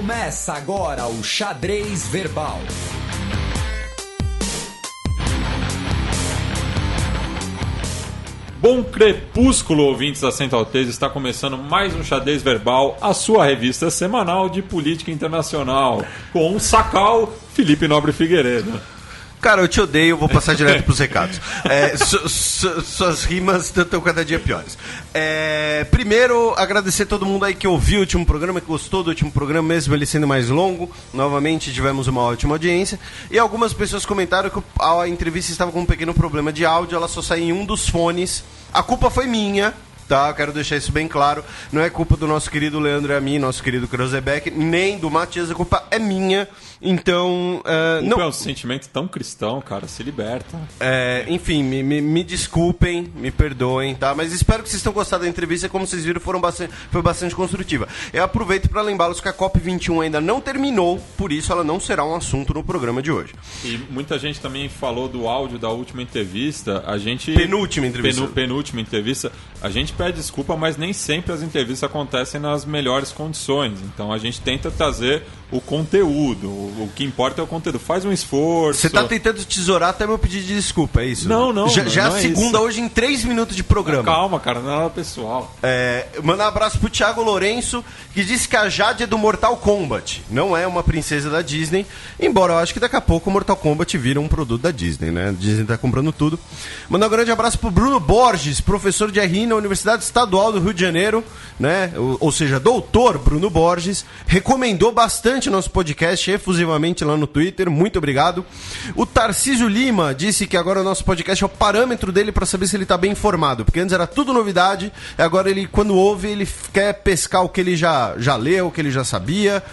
Começa agora o Xadrez Verbal. Bom crepúsculo, ouvintes da Central 3, está começando mais um Xadrez Verbal, a sua revista semanal de política internacional, com o Sacal Felipe Nobre Figueiredo. Cara, eu te odeio, vou passar direto pros recados. Suas rimas estão cada dia piores. Primeiro, agradecer a todo mundo aí que ouviu o último programa, que gostou do último programa, mesmo ele sendo mais longo. Novamente tivemos uma ótima audiência. E algumas pessoas comentaram que a entrevista estava com um pequeno problema de áudio, ela só saiu em um dos fones. A culpa foi minha. Tá, quero deixar isso bem claro. Não é culpa do nosso querido Leandro Amin, nosso querido Krozebeck, nem do Matias, a culpa é minha. Então. Não é um sentimento tão cristão, cara, se liberta. Enfim, me desculpem, me perdoem, tá? Mas espero que vocês tenham gostado da entrevista. Como vocês viram, foi bastante construtiva. Eu aproveito para lembrá-los que a COP21 ainda não terminou, por isso ela não será um assunto no programa de hoje. E muita gente também falou do áudio da última entrevista. Penúltima entrevista. Penúltima entrevista. A gente pede desculpa, mas nem sempre as entrevistas acontecem nas melhores condições. Então a gente tenta trazer o conteúdo. O que importa é o conteúdo. Faz um esforço. Você está tentando tesourar até meu pedido de desculpa, é isso? Não. Já não é a segunda isso. Hoje em 3 minutos de programa. Calma, cara, não é nada pessoal. Mandar um abraço pro Thiago Lourenço, que disse que a Jade é do Mortal Kombat. Não é uma princesa da Disney. Embora eu acho que daqui a pouco o Mortal Kombat vira um produto da Disney, né? A Disney tá comprando tudo. Mandar um grande abraço pro Bruno Borges, professor de RI na Universidade Estadual do Rio de Janeiro, né? Ou seja, doutor Bruno Borges. Recomendou bastante nosso podcast efusivamente lá no Twitter. Muito obrigado. O Tarcísio Lima disse que agora o nosso podcast é o parâmetro dele para saber se ele tá bem informado. Porque antes era tudo novidade. E agora ele, quando ouve, ele quer pescar o que ele já leu, o que ele já sabia.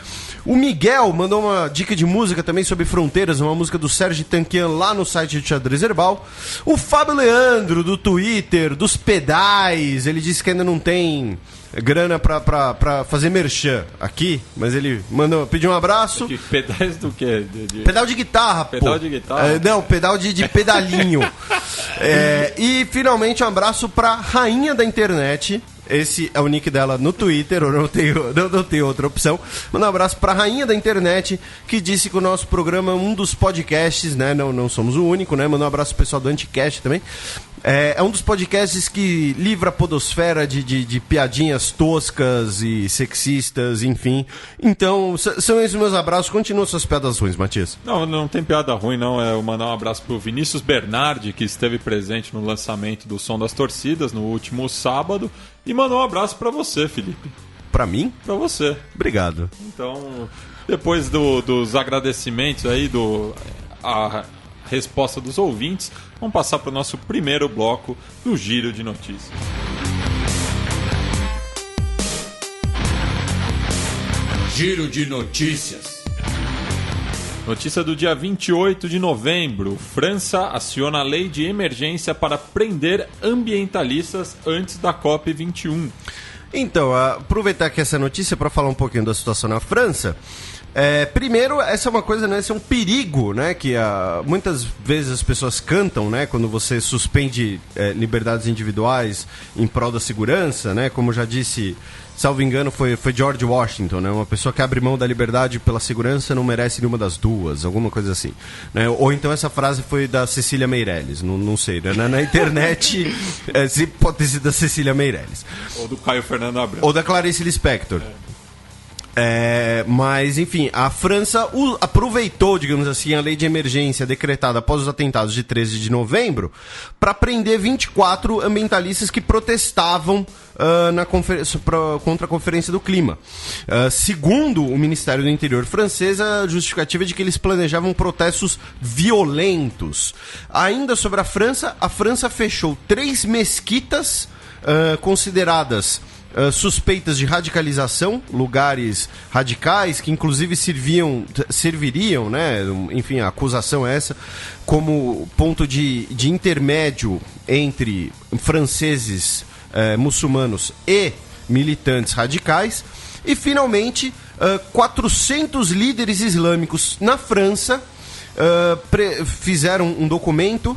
O Miguel mandou uma dica de música também sobre fronteiras, uma música do Sérgio Tanquian lá no site de Xadrez Herbal. O Fábio Leandro, do Twitter, dos pedais, ele disse que ainda não tem grana pra fazer merchan aqui, mas ele pediu um abraço. Pedais do quê? Pedal de guitarra, Pedal de guitarra? Não, pedal de pedalinho. E finalmente um abraço pra rainha da internet. Esse é o nick dela no Twitter, eu não tenho outra opção. Manda um abraço pra rainha da internet, que disse que o nosso programa é um dos podcasts, né? Não somos o único, né? Manda um abraço pro pessoal do Anticast também. É um dos podcasts que livra a podosfera de piadinhas toscas e sexistas, enfim. Então, são esses meus abraços. Continua suas piadas ruins, Matias. Não tem piada ruim, não. Eu mandar um abraço pro Vinícius Bernardi, que esteve presente no lançamento do Som das Torcidas no último sábado. E mandar um abraço pra você, Felipe. Pra mim? Pra você. Obrigado. Então, depois dos agradecimentos aí, a resposta dos ouvintes, vamos passar para o nosso primeiro bloco do Giro de Notícias. Giro de Notícias. Notícia do dia 28 de novembro. França aciona a lei de emergência para prender ambientalistas antes da COP21. Então, aproveitar aqui essa notícia para falar um pouquinho da situação na França. Primeiro, essa é uma coisa, né? Esse é um perigo, né? Que muitas vezes as pessoas cantam, né? Quando você suspende liberdades individuais em prol da segurança, né? Como já disse, salvo engano, foi George Washington, né? Uma pessoa que abre mão da liberdade pela segurança não merece nenhuma das duas, alguma coisa assim, né? Ou então essa frase foi da Cecília Meirelles, não sei, né? Na internet pode ter sido da Cecília Meirelles. Ou do Caio Fernando Abreu. Ou da Clarice Lispector. Mas, enfim, a França aproveitou, digamos assim, a lei de emergência decretada após os atentados de 13 de novembro para prender 24 ambientalistas que protestavam contra a Conferência do Clima. Segundo o Ministério do Interior francês, a justificativa é de que eles planejavam protestos violentos. Ainda sobre a França fechou 3 mesquitas consideradas suspeitas de radicalização, lugares radicais que inclusive serviriam, né? Enfim, a acusação é essa, como ponto de intermédio entre franceses muçulmanos e militantes radicais. E finalmente 400 líderes islâmicos na França fizeram um documento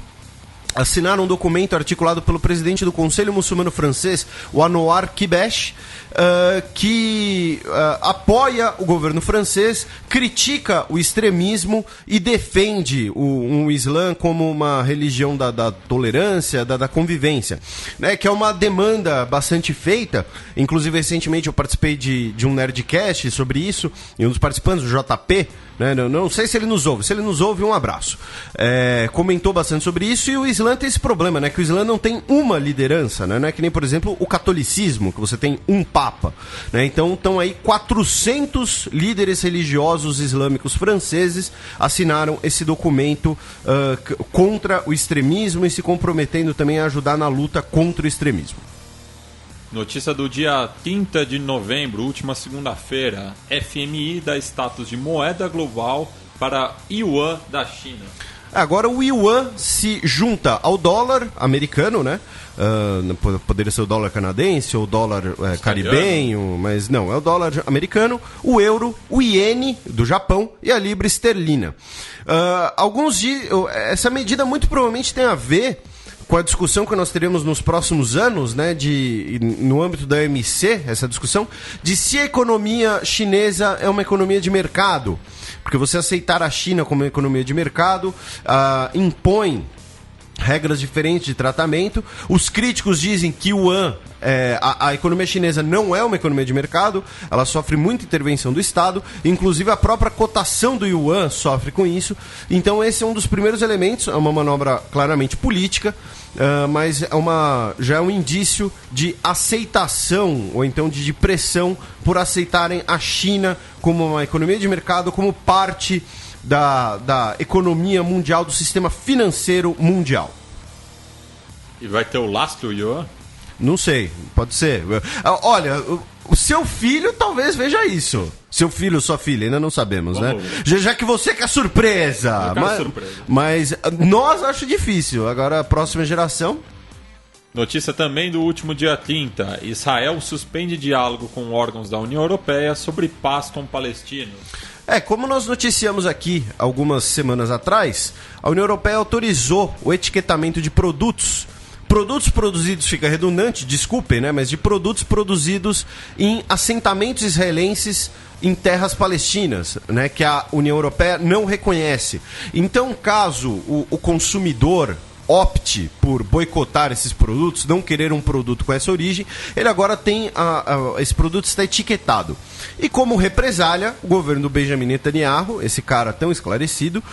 assinaram um documento articulado pelo presidente do Conselho Muçulmano Francês, o Anouar Kibesh, que apoia o governo francês, critica o extremismo e defende um Islã como uma religião da tolerância, da convivência, né, que é uma demanda bastante feita. Inclusive, recentemente eu participei de um Nerdcast sobre isso, e um dos participantes, o JP, né, não sei se ele nos ouve. Se ele nos ouve, um abraço. Comentou bastante sobre isso, e o Islã tem esse problema, né? Que o Islã não tem uma liderança, né? Não é que nem, por exemplo, o catolicismo, que você tem um papa, né? Então, estão aí 400 líderes religiosos islâmicos franceses assinaram esse documento contra o extremismo e se comprometendo também a ajudar na luta contra o extremismo. Notícia do dia 30 de novembro, última segunda-feira. FMI dá status de moeda global para Yuan da China. Agora o Yuan se junta ao dólar americano, né? Poderia ser o dólar canadense ou o dólar caribenho, mas não, é o dólar americano, o euro, o iene do Japão e a libra esterlina. Alguns dizem, essa medida muito provavelmente tem a ver com a discussão que nós teremos nos próximos anos, né, no âmbito da OMC, essa discussão, de se a economia chinesa é uma economia de mercado. Porque você aceitar a China como uma economia de mercado impõe regras diferentes de tratamento. Os críticos dizem que o Yuan, a economia chinesa não é uma economia de mercado, ela sofre muita intervenção do Estado, inclusive a própria cotação do Yuan sofre com isso. Então esse é um dos primeiros elementos, é uma manobra claramente política, mas já é um indício de aceitação, ou então de pressão por aceitarem a China como uma economia de mercado, como parte da economia mundial, do sistema financeiro mundial. E vai ter o lastro Yuan? Não sei, pode ser. Olha, o seu filho talvez veja isso. Seu filho ou sua filha, ainda não sabemos, né? Já que você quer surpresa. Mas nós acho difícil. Agora a próxima geração... Notícia também do último dia 30. Israel suspende diálogo com órgãos da União Europeia sobre paz com palestinos. Como nós noticiamos aqui algumas semanas atrás, a União Europeia autorizou o etiquetamento de produtos produzidos, fica redundante, desculpem, né, mas de produtos produzidos em assentamentos israelenses em terras palestinas, né, que a União Europeia não reconhece. Então, caso o consumidor opte por boicotar esses produtos, não querer um produto com essa origem, ele agora tem esse produto está etiquetado. E como represália, o governo do Benjamin Netanyahu, esse cara tão esclarecido,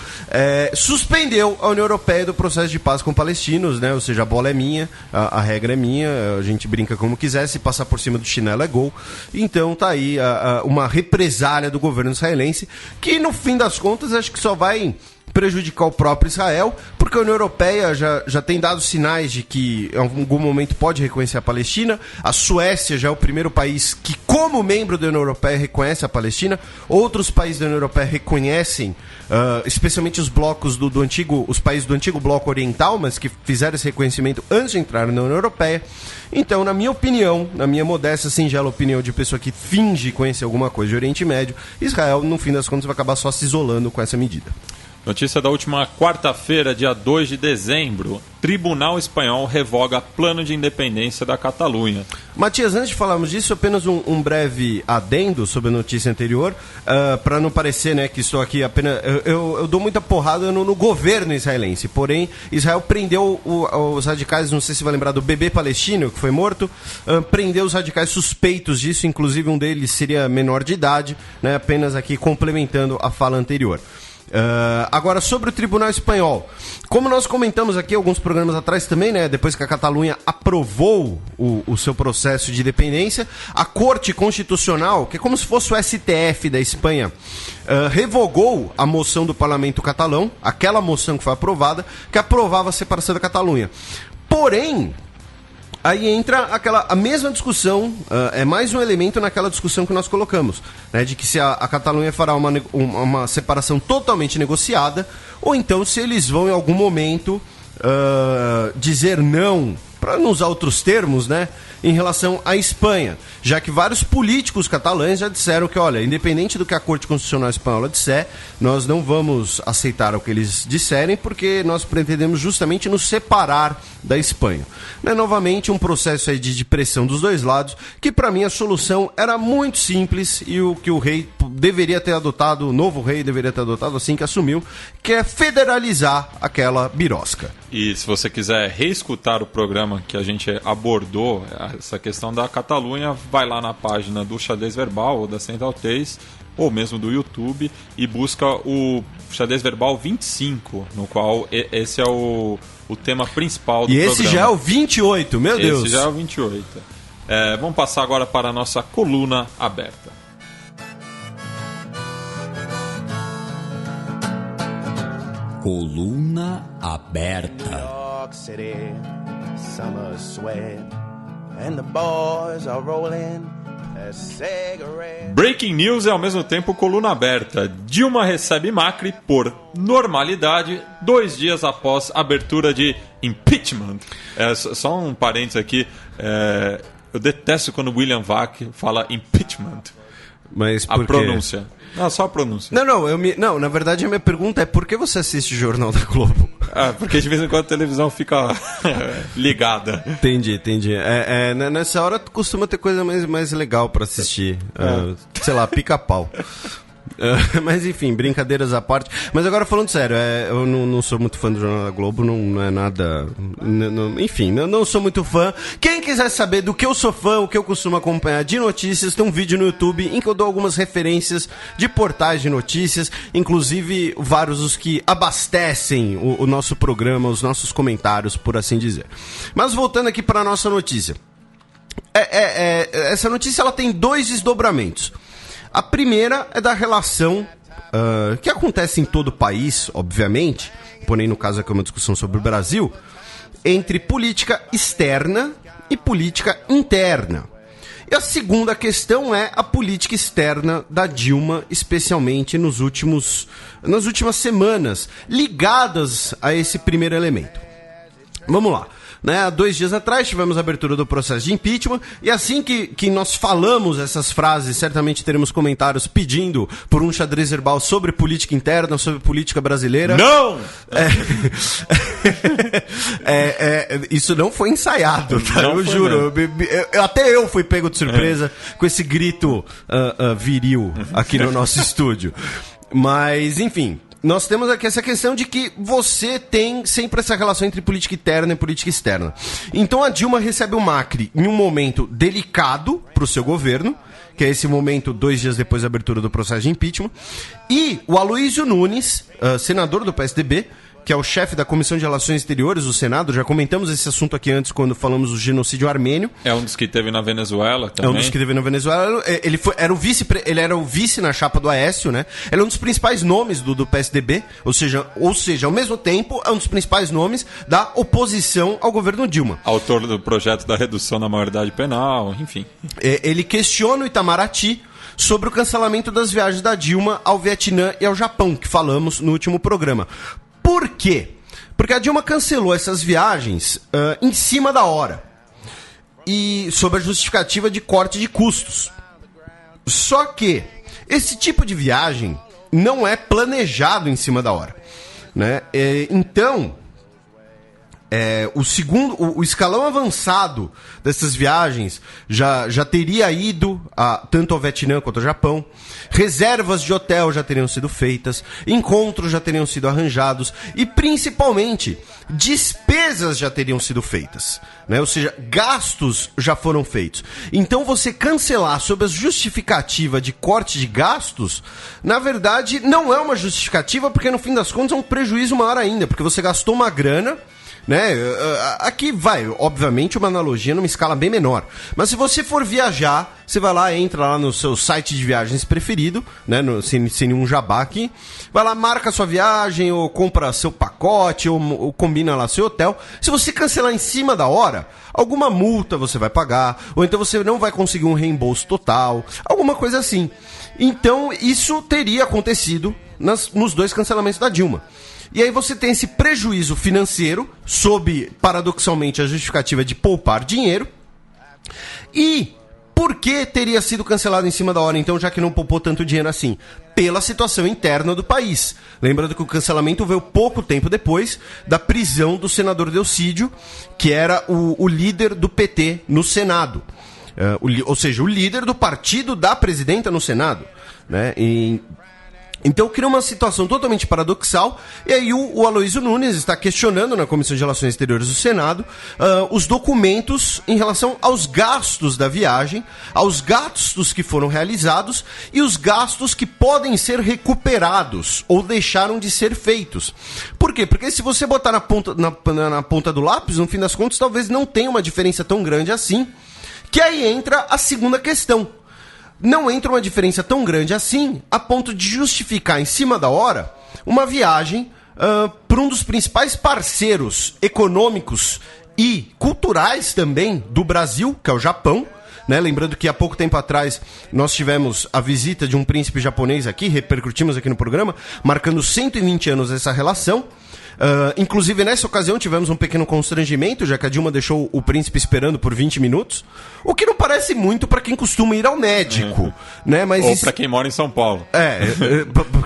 suspendeu a União Europeia do processo de paz com palestinos, né? Ou seja, a bola é minha, a regra é minha, a gente brinca como quiser, se passar por cima do chinelo é gol. Então tá aí uma represália do governo israelense, que no fim das contas acho que só vai prejudicar o próprio Israel, porque a União Europeia já tem dado sinais de que em algum momento pode reconhecer a Palestina. A Suécia já é o primeiro país que, como membro da União Europeia, reconhece a Palestina. Outros países da União Europeia reconhecem, especialmente os blocos os países do antigo bloco oriental, mas que fizeram esse reconhecimento antes de entrar na União Europeia. Então, na minha opinião, na minha modesta, singela opinião de pessoa que finge conhecer alguma coisa de Oriente Médio, Israel, no fim das contas, vai acabar só se isolando com essa medida. Notícia da última quarta-feira, dia 2 de dezembro. Tribunal espanhol revoga plano de independência da Catalunha. Matias, antes de falarmos disso, apenas um breve adendo sobre a notícia anterior, para não parecer, né, que estou aqui apenas... Eu dou muita porrada no governo israelense, porém, Israel prendeu os radicais, não sei se vai lembrar do bebê palestino que foi morto, prendeu os radicais suspeitos disso, inclusive um deles seria menor de idade, né, apenas aqui complementando a fala anterior. Agora, sobre o Tribunal Espanhol, como nós comentamos aqui alguns programas atrás também, né, depois que a Catalunha aprovou o seu processo de independência, a Corte Constitucional, que é como se fosse o STF da Espanha, revogou a moção do Parlamento catalão, aquela moção que foi aprovada, que aprovava a separação da Catalunha. Porém, aí entra a mesma discussão, é mais um elemento naquela discussão que nós colocamos, né, de que se a Catalunha fará uma separação totalmente negociada, ou então se eles vão em algum momento dizer não para não usar outros termos, né, em relação à Espanha, já que vários políticos catalães já disseram que, olha, independente do que a Corte Constitucional Espanhola disser, nós não vamos aceitar o que eles disserem, porque nós pretendemos justamente nos separar da Espanha. Né, novamente, um processo aí de pressão dos dois lados, que para mim a solução era muito simples e o que o rei deveria ter adotado, o novo rei deveria ter adotado assim que assumiu, que é federalizar aquela birosca. E se você quiser reescutar o programa que a gente abordou, essa questão da Catalunha, vai lá na página do Xadrez Verbal ou da Central 3, ou mesmo do YouTube, e busca o Xadrez Verbal 25, no qual esse é o tema principal do programa. E esse já é o 28, meu Deus! Esse já é o 28. Vamos passar agora para a nossa coluna aberta. Coluna aberta. New York City, summer sweat, and the boys are rolling a cigarette. Breaking news é ao mesmo tempo coluna aberta. Dilma recebe Macri por normalidade 2 dias após abertura de impeachment. Só um parênteses aqui. Eu detesto quando William Vac fala impeachment. Mas por a pronúncia. Não, só a pronúncia. Não, na verdade a minha pergunta é por que você assiste o Jornal da Globo? Porque de vez em quando a televisão fica ligada. Entendi. Nessa hora costuma ter coisa mais legal pra assistir. Sei lá, Pica-Pau. Mas enfim, brincadeiras à parte. Mas agora falando sério, eu não sou muito fã do Jornal da Globo, não é nada. Enfim, eu não sou muito fã. Quem quiser saber do que eu sou fã, o que eu costumo acompanhar de notícias, tem um vídeo no YouTube em que eu dou algumas referências de portais de notícias, inclusive vários os que abastecem o nosso programa, os nossos comentários, por assim dizer. Mas voltando aqui para a nossa notícia. Essa notícia ela tem 2 desdobramentos. A primeira é da relação que acontece em todo o país, obviamente, porém no caso aqui é uma discussão sobre o Brasil, entre política externa e política interna. E a segunda questão é a política externa da Dilma, especialmente nas últimas semanas, ligadas a esse primeiro elemento. Vamos lá. Há 2 dias atrás tivemos a abertura do processo de impeachment e assim que nós falamos essas frases, certamente teremos comentários pedindo por um xadrez verbal sobre política interna, sobre política brasileira. Não! Isso não foi ensaiado, tá? Não eu foi juro. Até eu fui pego de surpresa com esse grito viril aqui no nosso estúdio. Mas, enfim... Nós temos aqui essa questão de que você tem sempre essa relação entre política interna e política externa. Então a Dilma recebe o Macri em um momento delicado para o seu governo, que é esse momento 2 dias depois da abertura do processo de impeachment, e o Aloysio Nunes, senador do PSDB, que é o chefe da Comissão de Relações Exteriores do Senado, já comentamos esse assunto aqui antes quando falamos do genocídio armênio. É um dos que teve na Venezuela também. Ele era o vice na chapa do Aécio, né? Ele é um dos principais nomes do PSDB, ou seja, ao mesmo tempo, é um dos principais nomes da oposição ao governo Dilma. Autor do projeto da redução da maioridade penal, enfim. Ele questiona o Itamaraty sobre o cancelamento das viagens da Dilma ao Vietnã e ao Japão, que falamos no último programa. Por quê? Porque a Dilma cancelou essas viagens em cima da hora. E sob a justificativa de corte de custos. Só que esse tipo de viagem não é planejado em cima da hora, né? Então, o escalão avançado dessas viagens já teria ido tanto ao Vietnã quanto ao Japão. Reservas de hotel já teriam sido feitas, encontros já teriam sido arranjados e, principalmente, despesas já teriam sido feitas, né? Ou seja, gastos já foram feitos. Então, você cancelar sob a justificativa de corte de gastos, na verdade, não é uma justificativa, porque, no fim das contas, é um prejuízo maior ainda, porque você gastou uma grana, né? Aqui vai, obviamente, uma analogia numa escala bem menor. Mas se você for viajar, você vai lá, entra lá no seu site de viagens preferido, né? Sem nenhum jabá aqui. Vai lá, marca sua viagem, ou compra seu pacote, ou combina lá seu hotel. Se você cancelar em cima da hora, alguma multa você vai pagar, ou então você não vai conseguir um reembolso total, alguma coisa assim. Então, isso teria acontecido nos 2 cancelamentos da Dilma. E aí você tem esse prejuízo financeiro, sob, paradoxalmente, a justificativa de poupar dinheiro. E por que teria sido cancelado em cima da hora, então, já que não poupou tanto dinheiro assim? Pela situação interna do país. Lembrando que o cancelamento veio pouco tempo depois da prisão do senador Delcídio, que era o líder do PT no Senado. Ou seja, o líder do partido da presidenta no Senado, né? Então cria uma situação totalmente paradoxal, e aí o Aloysio Nunes está questionando na Comissão de Relações Exteriores do Senado os documentos em relação aos gastos da viagem, aos gastos que foram realizados e os gastos que podem ser recuperados ou deixaram de ser feitos. Por quê? Porque se você botar na ponta do lápis, no fim das contas, talvez não tenha uma diferença tão grande assim, que aí entra a segunda questão. Não entra uma diferença tão grande assim a ponto de justificar em cima da hora uma viagem para um dos principais parceiros econômicos e culturais também do Brasil, que é o Japão, né? Lembrando que há pouco tempo atrás nós tivemos a visita de um príncipe japonês aqui, repercutimos aqui no programa, marcando 120 anos dessa relação. Inclusive, nessa ocasião, tivemos um pequeno constrangimento, já que a Dilma deixou o príncipe esperando por 20 minutos, o que não parece muito para quem costuma ir ao médico. Né? Mas ou isso... para quem mora em São Paulo.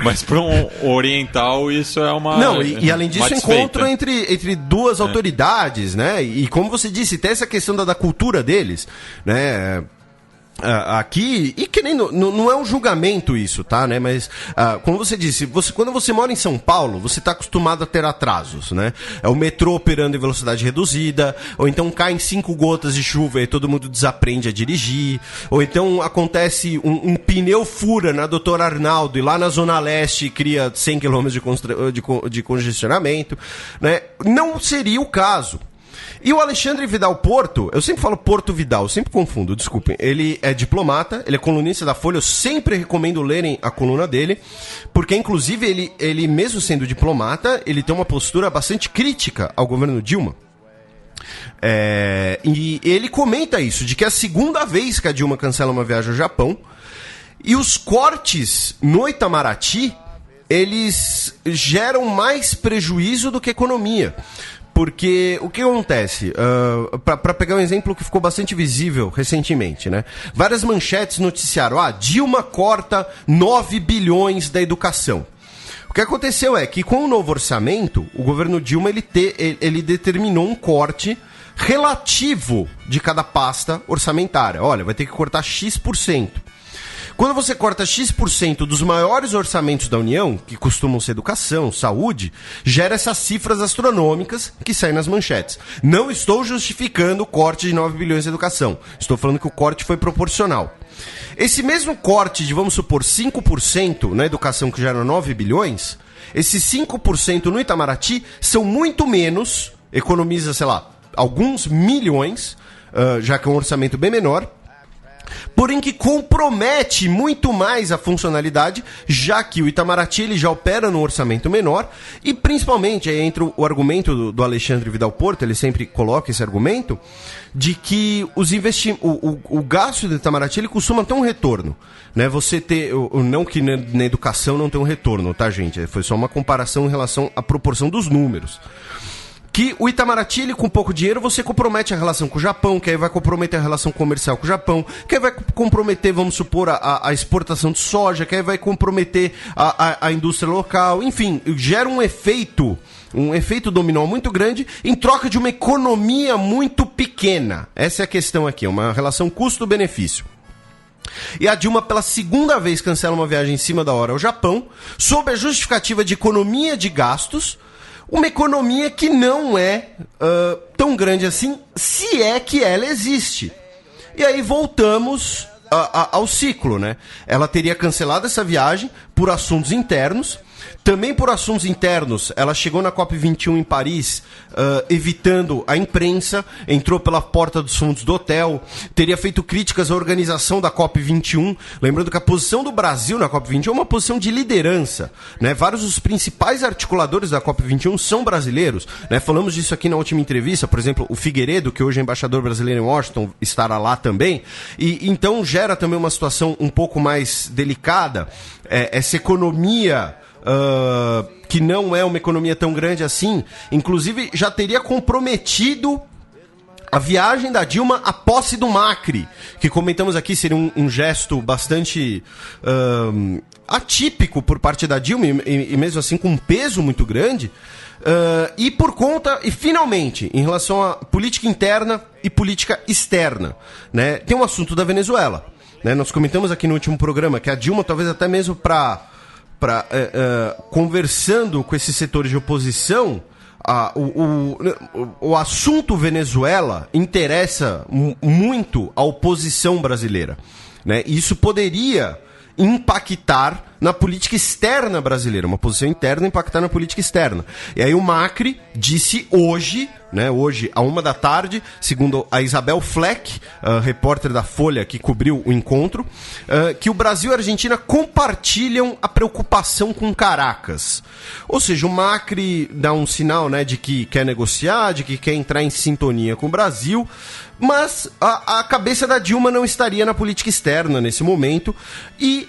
Mas para um oriental isso é uma... Não, e além disso, encontro entre duas autoridades, né? E como você disse, tem essa questão da cultura deles, né? Aqui, e que nem não é um julgamento isso, tá, né, mas como você disse, quando você mora em São Paulo, você está acostumado a ter atrasos, né, é o metrô operando em velocidade reduzida, ou então caem 5 gotas de chuva e todo mundo desaprende a dirigir, ou então acontece um pneu fura na Doutor Arnaldo e lá na Zona Leste cria 100 km de congestionamento, né, não seria o caso. E o Alexandre Vidal Porto, eu sempre falo Porto Vidal, eu sempre confundo, desculpem. Ele é diplomata, ele é colunista da Folha, eu sempre recomendo lerem a coluna dele, porque inclusive ele mesmo sendo diplomata, ele tem uma postura bastante crítica ao governo Dilma. E ele comenta isso, de que é a segunda vez que a Dilma cancela uma viagem ao Japão, e os cortes no Itamaraty, eles geram mais prejuízo do que economia. Porque o que acontece? Para pegar um exemplo que ficou bastante visível recentemente, né? Várias manchetes noticiaram: Dilma corta 9 bilhões da educação. O que aconteceu é que com o novo orçamento, o governo Dilma ele determinou um corte relativo de cada pasta orçamentária. Olha, vai ter que cortar X%. Quando você corta X% dos maiores orçamentos da União, que costumam ser educação, saúde, gera essas cifras astronômicas que saem nas manchetes. Não estou justificando o corte de 9 bilhões de educação. Estou falando que o corte foi proporcional. Esse mesmo corte de, vamos supor, 5% na educação, que gera 9 bilhões, esses 5% no Itamaraty são muito menos, economiza, sei lá, alguns milhões, já que é um orçamento bem menor, porém que compromete muito mais a funcionalidade, já que o Itamaraty ele já opera num orçamento menor, e principalmente aí entra o argumento do Alexandre Vidal Porto, ele sempre coloca esse argumento, de que o gasto do Itamaraty ele costuma ter um retorno, né? Você ter, não que na educação não tem um retorno, tá, gente? Foi só uma comparação em relação à proporção dos números. Que o Itamaraty, ele, com pouco dinheiro, você compromete a relação com o Japão, que aí vai comprometer a relação comercial com o Japão, que aí vai comprometer, vamos supor, a exportação de soja, que aí vai comprometer a indústria local, enfim, gera um efeito dominó muito grande em troca de uma economia muito pequena. Essa é a questão aqui, uma relação custo-benefício. E a Dilma, pela segunda vez, cancela uma viagem em cima da hora ao Japão, sob a justificativa de economia de gastos, uma economia que não é tão grande assim, se é que ela existe. E aí voltamos ao ciclo, né? Ela teria cancelado essa viagem por assuntos internos. Também por assuntos internos, ela chegou na COP21 em Paris, evitando a imprensa, entrou pela porta dos fundos do hotel, teria feito críticas à organização da COP21, lembrando que a posição do Brasil na COP21 é uma posição de liderança, né? Vários dos principais articuladores da COP21 são brasileiros, né? Falamos disso aqui na última entrevista, por exemplo, o Figueiredo, que hoje é embaixador brasileiro em Washington, estará lá também, e então gera também uma situação um pouco mais delicada, essa economia que não é uma economia tão grande assim, inclusive já teria comprometido a viagem da Dilma à posse do Macri, que comentamos aqui seria um gesto bastante atípico por parte da Dilma e mesmo assim com um peso muito grande. E finalmente, em relação à política interna e política externa, né, tem um assunto da Venezuela. Né, nós comentamos aqui no último programa que a Dilma, talvez até mesmo conversando com esses setores de oposição, o assunto Venezuela interessa muito à oposição brasileira, né? E isso poderia impactar na política externa brasileira, uma posição interna impactar na política externa. E aí o Macri disse hoje, né, hoje à 1 da tarde, segundo a Isabel Fleck, repórter da Folha que cobriu o encontro, que o Brasil e a Argentina compartilham a preocupação com Caracas. Ou seja, o Macri dá um sinal, né, de que quer negociar, de que quer entrar em sintonia com o Brasil, mas a cabeça da Dilma não estaria na política externa nesse momento e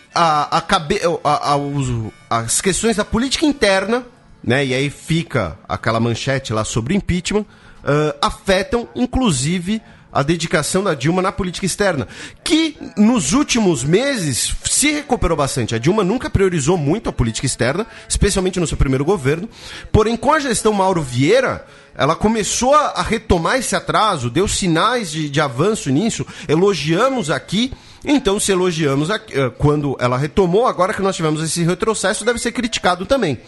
as questões da política interna, né, e aí fica aquela manchete lá sobre impeachment, afetam inclusive a dedicação da Dilma na política externa, que nos últimos meses se recuperou bastante. A Dilma nunca priorizou muito a política externa, especialmente no seu primeiro governo, porém com a gestão Mauro Vieira, ela começou a retomar esse atraso, deu sinais de avanço nisso, elogiamos aqui. Então, se elogiamos quando ela retomou, agora que nós tivemos esse retrocesso, deve ser criticado também.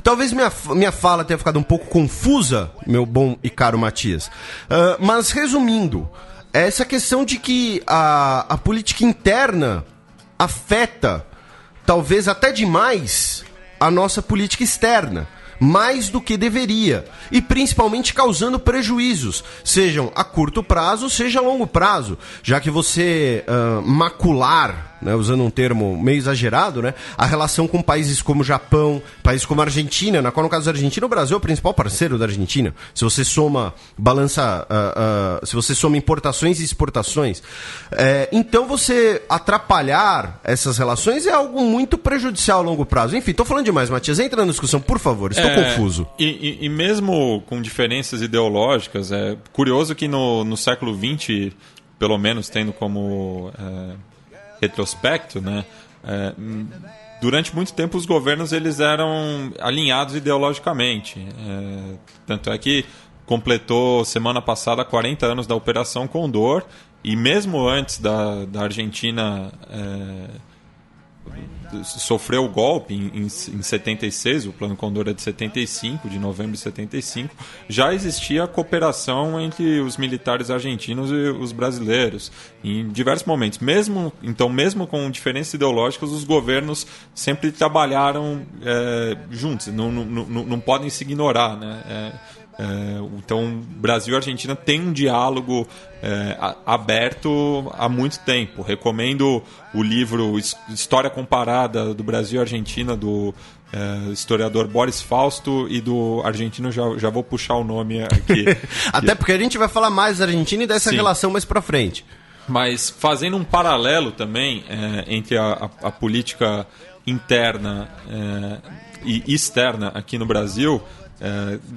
Talvez minha fala tenha ficado um pouco confusa, meu bom e caro Matias. Mas, resumindo, essa questão de que a política interna afeta, talvez até demais, a nossa política externa. Mais do que deveria, e principalmente causando prejuízos, sejam a curto prazo, seja a longo prazo, já que você macular, né, usando um termo meio exagerado, né, a relação com países como o Japão, países como a Argentina, na qual no caso da Argentina o Brasil é o principal parceiro da Argentina, se você soma se você soma importações e exportações, então você atrapalhar essas relações é algo muito prejudicial a longo prazo. Enfim, tô falando demais, Matias, entra na discussão, por favor, estou confuso. E mesmo com diferenças ideológicas, é curioso que no século XX, pelo menos tendo como retrospecto, né, durante muito tempo os governos eles eram alinhados ideologicamente. Tanto é que completou semana passada 40 anos da Operação Condor, e mesmo antes da Argentina sofreu o golpe em 76, o Plano Condor é de 75, de novembro de 75, já existia cooperação entre os militares argentinos e os brasileiros, em diversos momentos. Mesmo com diferenças ideológicas, os governos sempre trabalharam juntos, não podem se ignorar, né? Então, Brasil e Argentina têm um diálogo aberto há muito tempo. Recomendo o livro História Comparada do Brasil e Argentina, do historiador Boris Fausto, e do argentino, já vou puxar o nome aqui. Até porque a gente vai falar mais da Argentina e dessa Sim. relação mais pra frente. Mas fazendo um paralelo também entre a política interna e externa aqui no Brasil,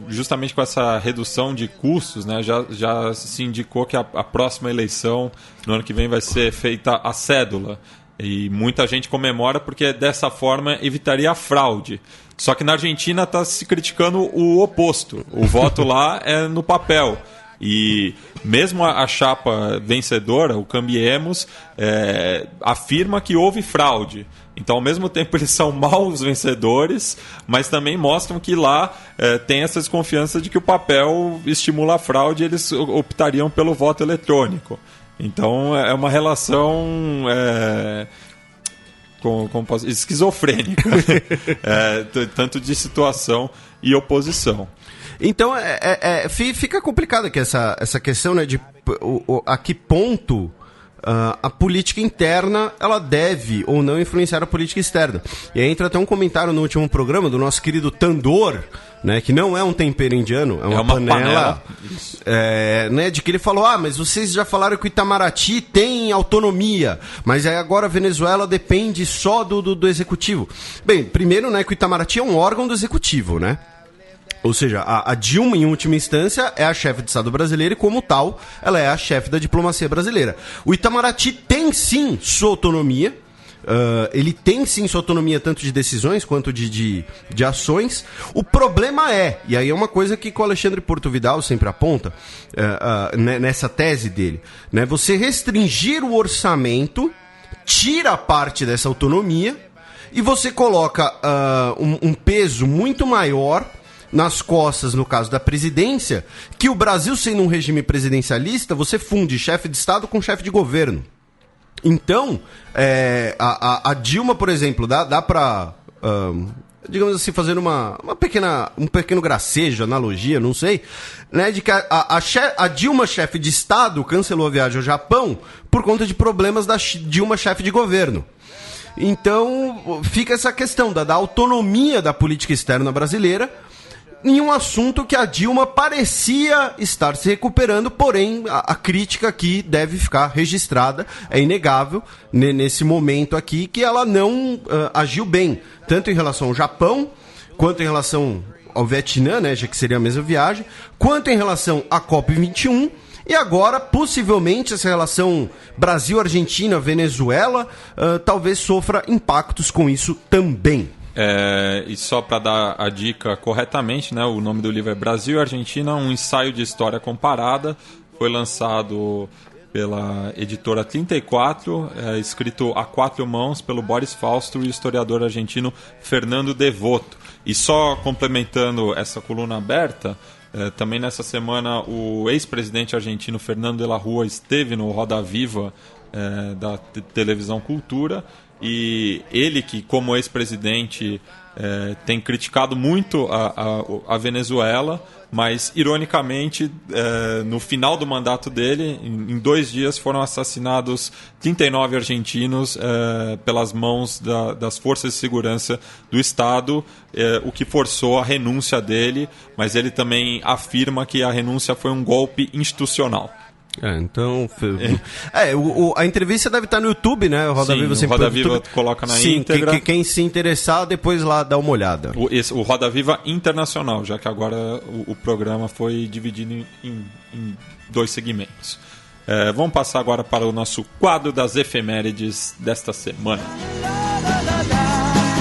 justamente com essa redução de custos, né, já se indicou que a próxima eleição no ano que vem vai ser feita a cédula, e muita gente comemora porque dessa forma evitaria a fraude. Só que na Argentina está se criticando o oposto, o voto lá é no papel. E mesmo a chapa vencedora, o Cambiemos, afirma que houve fraude. Então, ao mesmo tempo, eles são maus vencedores, mas também mostram que lá tem essa desconfiança de que o papel estimula a fraude e eles optariam pelo voto eletrônico. Então, é uma relação esquizofrênica, tanto de situação e oposição. Então, fica complicado aqui essa questão, né, de a que ponto a política interna, ela deve ou não influenciar a política externa. E aí entra até um comentário no último programa do nosso querido Tandor, né, que não é um tempero indiano, é uma panela. Né, de que ele falou, mas vocês já falaram que o Itamaraty tem autonomia, mas aí agora a Venezuela depende só do executivo. Bem, primeiro, né, que o Itamaraty é um órgão do executivo, né? Ou seja, a Dilma, em última instância, é a chefe de Estado brasileira e, como tal, ela é a chefe da diplomacia brasileira. O Itamaraty tem, sim, sua autonomia. Ele tem, sim, sua autonomia tanto de decisões quanto de ações. O problema e aí é uma coisa que o Alexandre Porto Vidal sempre aponta nessa tese dele, né? Você restringir o orçamento tira parte dessa autonomia e você coloca um peso muito maior nas costas, no caso da presidência, que o Brasil, sendo um regime presidencialista, você funde chefe de Estado com chefe de governo. Então, a Dilma, por exemplo, dá para, digamos assim, fazer um pequeno gracejo, analogia, não sei, né, de que a Dilma, chefe de Estado, cancelou a viagem ao Japão por conta de problemas da Dilma, chefe de governo. Então, fica essa questão da autonomia da política externa brasileira, em um assunto que a Dilma parecia estar se recuperando, porém a crítica aqui deve ficar registrada, é inegável nesse momento aqui que ela não agiu bem, tanto em relação ao Japão, quanto em relação ao Vietnã, né, já que seria a mesma viagem, quanto em relação à COP21, e agora, possivelmente, essa relação Brasil-Argentina-Venezuela talvez sofra impactos com isso também. E só para dar a dica corretamente, né, o nome do livro é Brasil e Argentina, um ensaio de história comparada. Foi lançado pela editora 34, escrito a 4 mãos pelo Boris Fausto e o historiador argentino Fernando Devoto. E só complementando essa coluna aberta, também nessa semana o ex-presidente argentino Fernando de la Rúa esteve no Roda Viva da televisão Cultura. E ele, que como ex-presidente tem criticado muito a Venezuela, mas ironicamente no final do mandato dele, em 2 dias foram assassinados 39 argentinos pelas mãos das forças de segurança do Estado, o que forçou a renúncia dele, mas ele também afirma que a renúncia foi um golpe institucional. Então... a entrevista deve estar no YouTube, né? O Roda Viva sempre... o Roda Viva coloca na íntegra. Quem se interessar, depois lá dá uma olhada. O Roda Viva Internacional, já que agora o programa foi dividido em 2 segmentos. Vamos passar agora para o nosso quadro das efemérides desta semana.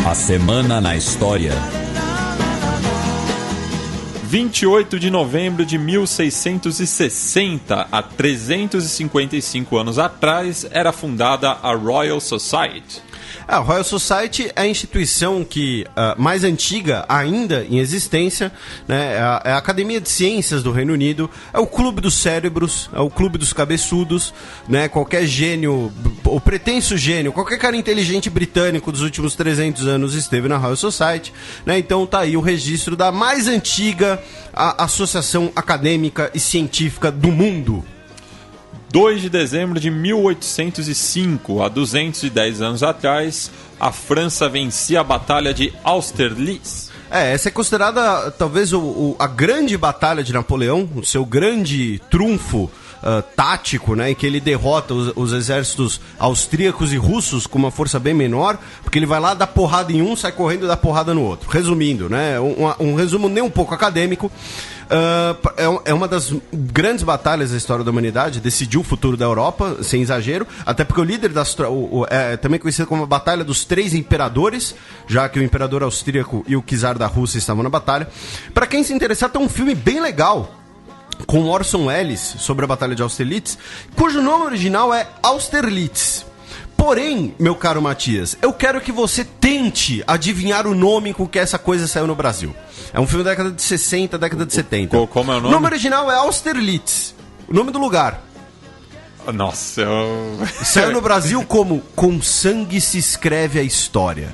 A Semana na História. 28 de novembro de 1660, há 355 anos atrás, era fundada a Royal Society. A Royal Society é a instituição mais antiga ainda em existência, né? É a Academia de Ciências do Reino Unido, é o clube dos cérebros, é o clube dos cabeçudos, né? Qualquer gênio, ou pretenso gênio, qualquer cara inteligente britânico dos últimos 300 anos esteve na Royal Society, né? Então tá aí o registro da mais antiga associação acadêmica e científica do mundo. 2 de dezembro de 1805, há 210 anos atrás, a França vencia a Batalha de Austerlitz. Essa é considerada talvez a grande batalha de Napoleão, o seu grande trunfo tático, né, em que ele derrota os exércitos austríacos e russos com uma força bem menor, porque ele vai lá, dá porrada em um, sai correndo e dá porrada no outro. Resumindo, né, um resumo nem um pouco acadêmico. É uma das grandes batalhas da história da humanidade, decidiu o futuro da Europa, sem exagero, até porque o líder é também conhecido como a Batalha dos 3 Imperadores, já que o imperador austríaco e o czar da Rússia estavam na batalha. Para quem se interessar, tem um filme bem legal com Orson Welles sobre a Batalha de Austerlitz, cujo nome original é Austerlitz. Porém, meu caro Matias, eu quero que você tente adivinhar o nome com que essa coisa saiu no Brasil. É um filme da década de 60, década de 70. Como é o nome? O nome original é Austerlitz, o nome do lugar. Nossa, Saiu no Brasil como Com Sangue se Escreve a História.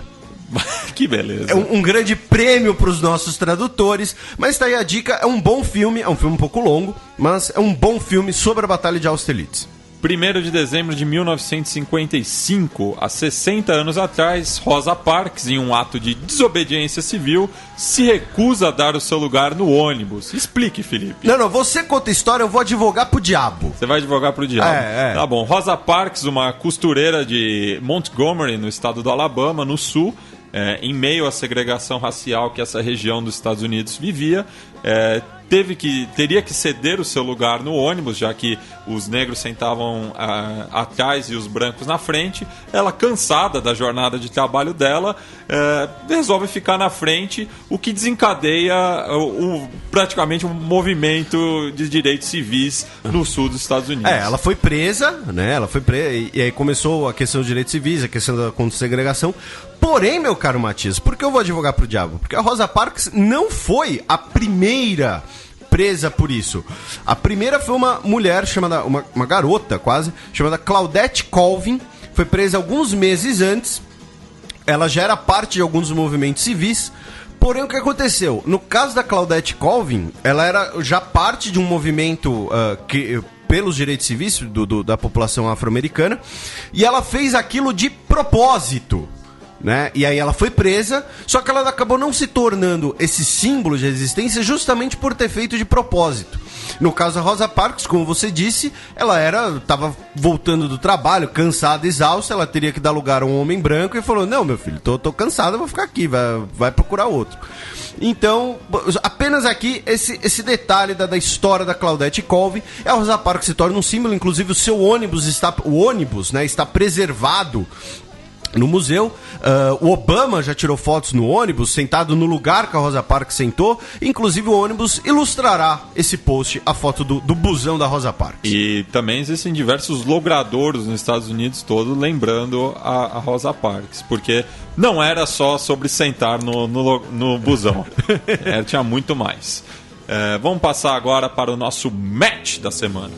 Que beleza. É um grande prêmio para os nossos tradutores, mas tá aí a dica, é um bom filme, é um filme um pouco longo, mas é um bom filme sobre a Batalha de Austerlitz. 1º de dezembro de 1955, há 60 anos atrás, Rosa Parks, em um ato de desobediência civil, se recusa a dar o seu lugar no ônibus. Explique, Felipe. Não, você conta a história, eu vou advogar pro diabo. Você vai advogar pro diabo. É. Tá bom. Rosa Parks, uma costureira de Montgomery, no estado do Alabama, no sul, em meio à segregação racial que essa região dos Estados Unidos vivia, teria que ceder o seu lugar no ônibus, já que os negros sentavam atrás e os brancos na frente. Ela, cansada da jornada de trabalho dela, resolve ficar na frente, o que desencadeia praticamente um movimento de direitos civis no sul dos Estados Unidos. Ela foi presa, né? E aí começou a questão dos direitos civis, a questão da contra-segregação. Porém, meu caro Matias, por que eu vou advogar pro diabo? Porque a Rosa Parks não foi a primeira presa por isso. A primeira foi uma mulher chamada, uma garota quase, chamada Claudette Colvin, foi presa alguns meses antes. Ela já era parte de alguns movimentos civis. Porém, o que aconteceu? No caso da Claudette Colvin, ela era já parte de um movimento pelos direitos civis da população afro-americana, e ela fez aquilo de propósito, né? E aí ela foi presa, só que ela acabou não se tornando esse símbolo de resistência justamente por ter feito de propósito. No caso da Rosa Parks, como você disse, ela estava voltando do trabalho, cansada, exausta, ela teria que dar lugar a um homem branco e falou: não, meu filho, tô cansada, vou ficar aqui, vai procurar outro. Então, apenas aqui esse detalhe da história da Claudette Colvin. A Rosa Parks se torna um símbolo, inclusive o seu ônibus está preservado no museu. O Obama já tirou fotos no ônibus, sentado no lugar que a Rosa Parks sentou. Inclusive o ônibus ilustrará esse post, a foto do busão da Rosa Parks. E também existem diversos logradouros nos Estados Unidos todo lembrando a Rosa Parks, porque não era só sobre sentar no busão. Tinha muito mais. Vamos passar agora para o nosso match da semana.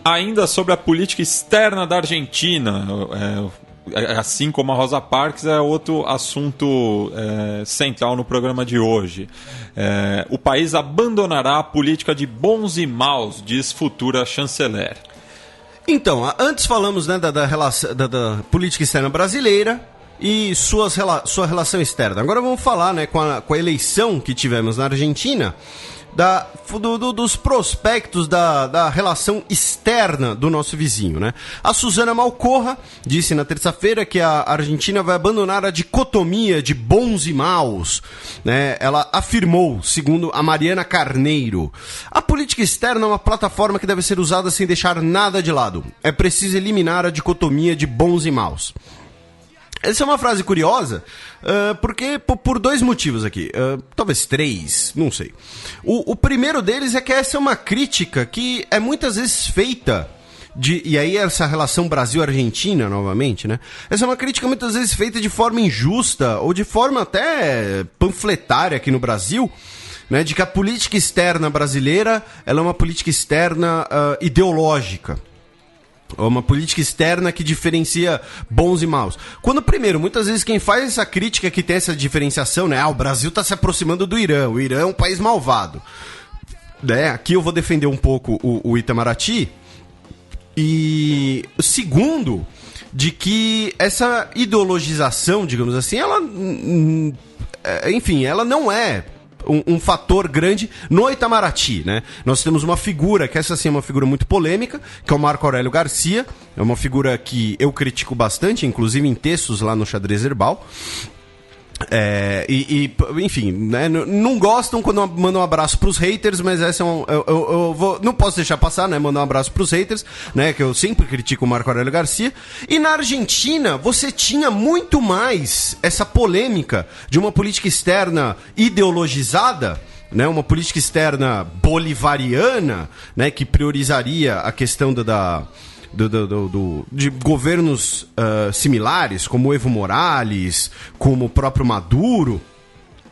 Ainda sobre a política externa da Argentina, assim como a Rosa Parks, é outro assunto central no programa de hoje. O país abandonará a política de bons e maus, diz futura chanceler. Então, antes falamos, né, da política externa brasileira e sua relação externa. Agora vamos falar, né, com a eleição que tivemos na Argentina, dos prospectos da relação externa do nosso vizinho, né? A Susana Malcorra disse na terça-feira que a Argentina vai abandonar a dicotomia de bons e maus, né? Ela afirmou, segundo a Mariana Carneiro: a política externa é uma plataforma que deve ser usada sem deixar nada de lado. É preciso eliminar a dicotomia de bons e maus. Essa é uma frase curiosa, porque por dois motivos aqui, talvez três, não sei. O primeiro deles é que essa é uma crítica que é muitas vezes feita, e aí essa relação Brasil-Argentina, novamente, né? Essa é uma crítica muitas vezes feita de forma injusta, ou de forma até panfletária aqui no Brasil, né? De que a política externa brasileira, ela é uma política externa ideológica. É uma política externa que diferencia bons e maus. Quando, primeiro, muitas vezes quem faz essa crítica, que tem essa diferenciação, né? O Brasil está se aproximando do Irã. O Irã é um país malvado. Né? Aqui eu vou defender um pouco o Itamaraty. E segundo, de que essa ideologização, digamos assim, ela não é um fator grande no Itamaraty, né? Nós temos uma figura, que essa sim é uma figura muito polêmica, que é o Marco Aurélio Garcia. É uma figura que eu critico bastante, inclusive em textos lá no Xadrez Herbal. Enfim, né? Não gostam quando mandam um abraço pros haters, mas essa não posso deixar passar, né? Mandar um abraço pros haters, né? Que eu sempre critico o Marco Aurélio Garcia. E na Argentina, você tinha muito mais essa polêmica de uma política externa ideologizada, né? Uma política externa bolivariana, né? Que priorizaria a questão de governos similares, como o Evo Morales, como o próprio Maduro,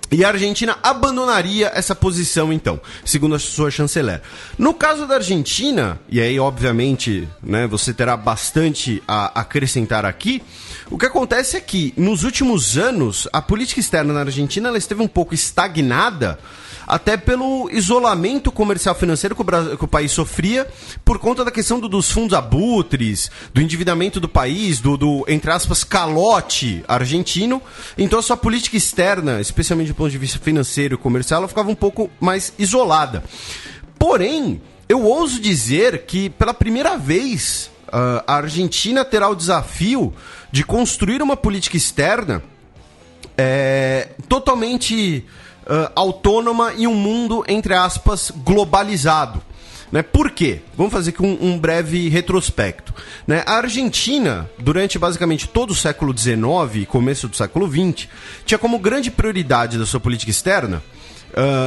E a Argentina abandonaria essa posição, então, segundo a sua chanceler. No caso da Argentina, e aí, obviamente, né, você terá bastante a acrescentar aqui, o que acontece é que, nos últimos anos, a política externa na Argentina ela esteve um pouco estagnada, até pelo isolamento comercial financeiro que o país sofria por conta da questão dos fundos abutres, do endividamento do país, do entre aspas, calote argentino. Então a sua política externa, especialmente do ponto de vista financeiro e comercial, ela ficava um pouco mais isolada. Porém, eu ouso dizer que pela primeira vez a Argentina terá o desafio de construir uma política externa totalmente autônoma em um mundo, entre aspas, globalizado. Né? Por quê? Vamos fazer aqui um breve retrospecto. Né? A Argentina, durante basicamente todo o século XIX e começo do século XX, tinha como grande prioridade da sua política externa,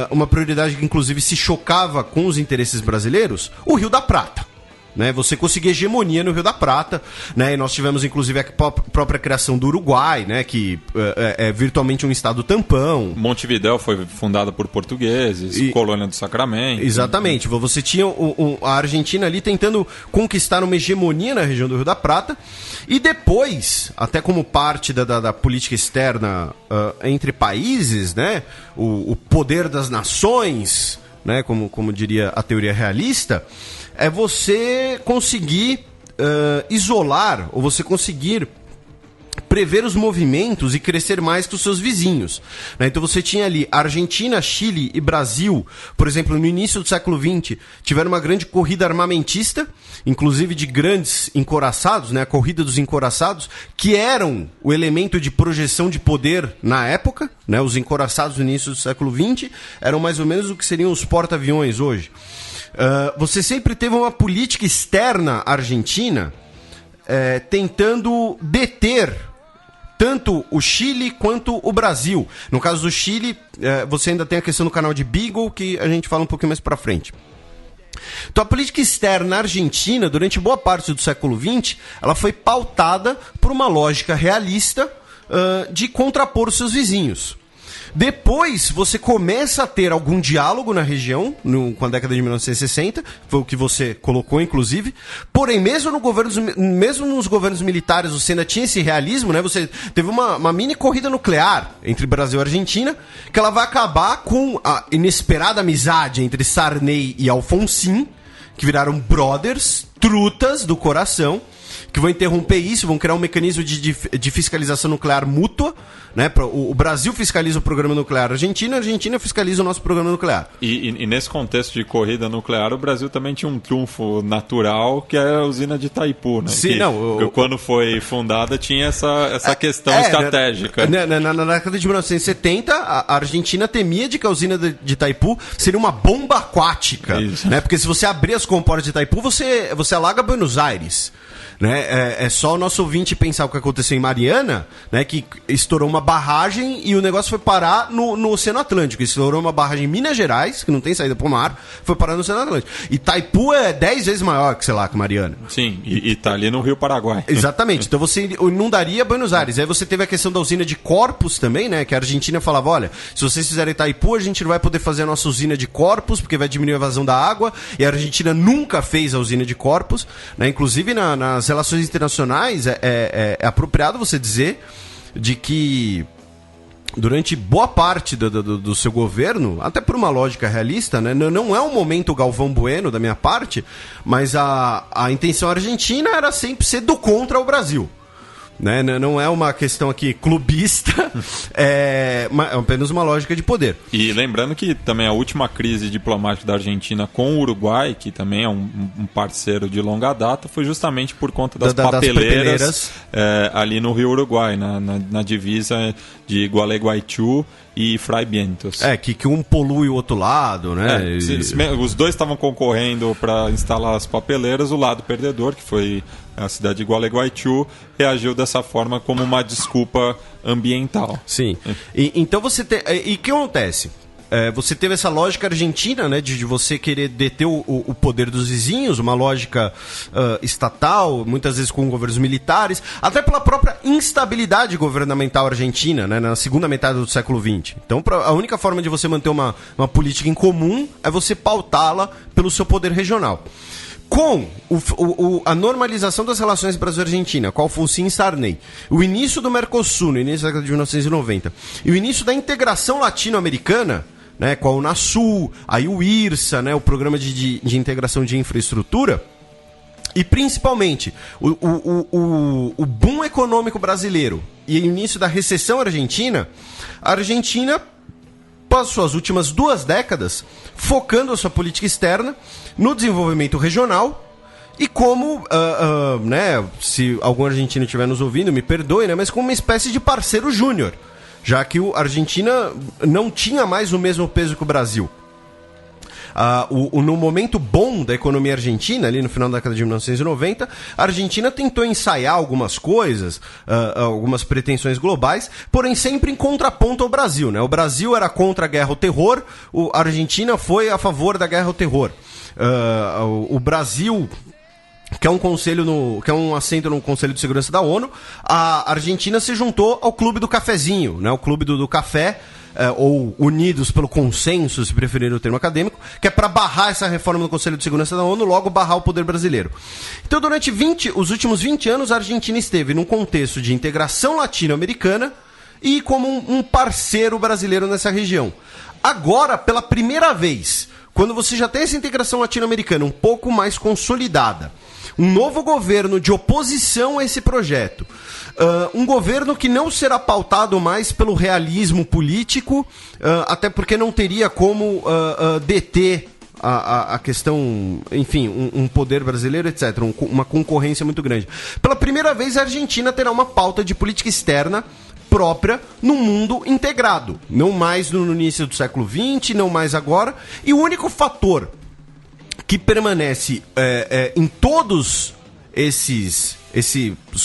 uma prioridade que inclusive se chocava com os interesses brasileiros, o Rio da Prata. Né, você conseguia hegemonia no Rio da Prata, né, e nós tivemos inclusive a própria criação do Uruguai, né, que é virtualmente um estado tampão. Montevidéu foi fundada por portugueses, colônia do Sacramento. Exatamente, você tinha a Argentina ali tentando conquistar uma hegemonia na região do Rio da Prata, e depois, até como parte da política externa entre países, né, o poder das nações, né, como diria a teoria realista, é você conseguir isolar, ou você conseguir prever os movimentos e crescer mais que os seus vizinhos. Né? Então você tinha ali Argentina, Chile e Brasil, por exemplo, no início do século XX, tiveram uma grande corrida armamentista, inclusive de grandes encouraçados, né? A corrida dos encouraçados, que eram o elemento de projeção de poder na época. Né? Os encouraçados no início do século XX eram mais ou menos o que seriam os porta-aviões hoje. Você sempre teve uma política externa argentina tentando deter tanto o Chile quanto o Brasil. No caso do Chile, você ainda tem a questão do canal de Beagle, que a gente fala um pouquinho mais pra frente. Então a política externa argentina, durante boa parte do século XX, ela foi pautada por uma lógica realista de contrapor os seus vizinhos. Depois você começa a ter algum diálogo na região, com a década de 1960, foi o que você colocou, inclusive. Porém, mesmo nos governos militares você ainda tinha esse realismo, né? Você teve uma mini corrida nuclear entre Brasil e Argentina, que ela vai acabar com a inesperada amizade entre Sarney e Alfonsín, que viraram brothers, trutas do coração, que vão interromper isso, vão criar um mecanismo de fiscalização nuclear mútua, né? O Brasil fiscaliza o programa nuclear argentino, a Argentina fiscaliza o nosso programa nuclear. E nesse contexto de corrida nuclear, o Brasil também tinha um trunfo natural, que é a usina de Itaipu, né? Sim, quando foi fundada, tinha essa questão estratégica. Na década de 1970, a Argentina temia de que a usina de Itaipu seria uma bomba aquática. Né? Porque se você abrir as comportas de Itaipu, você alaga Buenos Aires. Né? É só o nosso ouvinte pensar o que aconteceu em Mariana, né? Que estourou uma barragem e o negócio foi parar no Oceano Atlântico. Estourou uma barragem em Minas Gerais, que não tem saída para o mar, foi parar no Oceano Atlântico. Itaipu é 10 vezes maior que, sei lá, que Mariana. Sim, e tá ali no Rio Paraguai. Exatamente, então você inundaria Buenos Aires. Aí você teve a questão da usina de Corpus também, né? Que a Argentina falava, olha, se vocês fizerem Itaipu, a gente não vai poder fazer a nossa usina de Corpus, porque vai diminuir a vazão da água, e a Argentina nunca fez a usina de Corpus, né? Inclusive nas relações internacionais é apropriado você dizer de que durante boa parte do seu governo, até por uma lógica realista, né, não é um momento Galvão Bueno da minha parte, mas a intenção argentina era sempre ser do contra o Brasil. Né? Não é uma questão aqui clubista, é apenas uma lógica de poder. E lembrando que também a última crise diplomática da Argentina com o Uruguai, que também é um parceiro de longa data, foi justamente por conta das papeleiras ali no Rio Uruguai, na divisa de Gualeguaychú e Fray Vientos. Que um polui o outro lado, né? Os dois estavam concorrendo para instalar as papeleiras, o lado perdedor, que foi a cidade de Gualeguaychú, reagiu dessa forma como uma desculpa ambiental. Sim. Então você tem... E o que acontece? você teve essa lógica argentina, né, de você querer deter o poder dos vizinhos, uma lógica estatal, muitas vezes com governos militares, até pela própria instabilidade governamental argentina, né, na segunda metade do século XX. Então, a única forma de você manter uma política em comum é você pautá-la pelo seu poder regional. Com a normalização das relações Brasil-Argentina, com Alfonsín e Sarney, o início do Mercosul, no início da década de 1990, e o início da integração latino-americana, né, com a Unasul, aí o IRSA, né, o Programa de Integração de Infraestrutura, e principalmente o boom econômico brasileiro e o início da recessão argentina, a Argentina passou as últimas 2 décadas focando a sua política externa no desenvolvimento regional e como, né, se algum argentino estiver nos ouvindo, me perdoe, né, mas como uma espécie de parceiro júnior, já que a Argentina não tinha mais o mesmo peso que o Brasil. No momento bom da economia argentina, ali no final da década de 1990, a Argentina tentou ensaiar algumas coisas, algumas pretensões globais, porém sempre em contraponto ao Brasil, né? O Brasil era contra a guerra ao terror, a Argentina foi a favor da guerra ao terror. O Brasil, que é um assento no Conselho de Segurança da ONU, a Argentina se juntou ao Clube do Cafezinho, né? O Clube do Café, ou Unidos pelo Consenso, se preferir o termo acadêmico, que é para barrar essa reforma do Conselho de Segurança da ONU, logo barrar o poder brasileiro. Então, durante os últimos 20 anos, a Argentina esteve num contexto de integração latino-americana e como um parceiro brasileiro nessa região. Agora, pela primeira vez, quando você já tem essa integração latino-americana um pouco mais consolidada, um novo governo de oposição a esse projeto, um governo que não será pautado mais pelo realismo político, até porque não teria como deter a questão, enfim, um poder brasileiro, etc., uma concorrência muito grande. Pela primeira vez, a Argentina terá uma pauta de política externa própria num mundo integrado. Não mais no início do século XX, não mais agora. E o único fator que permanece em todos esses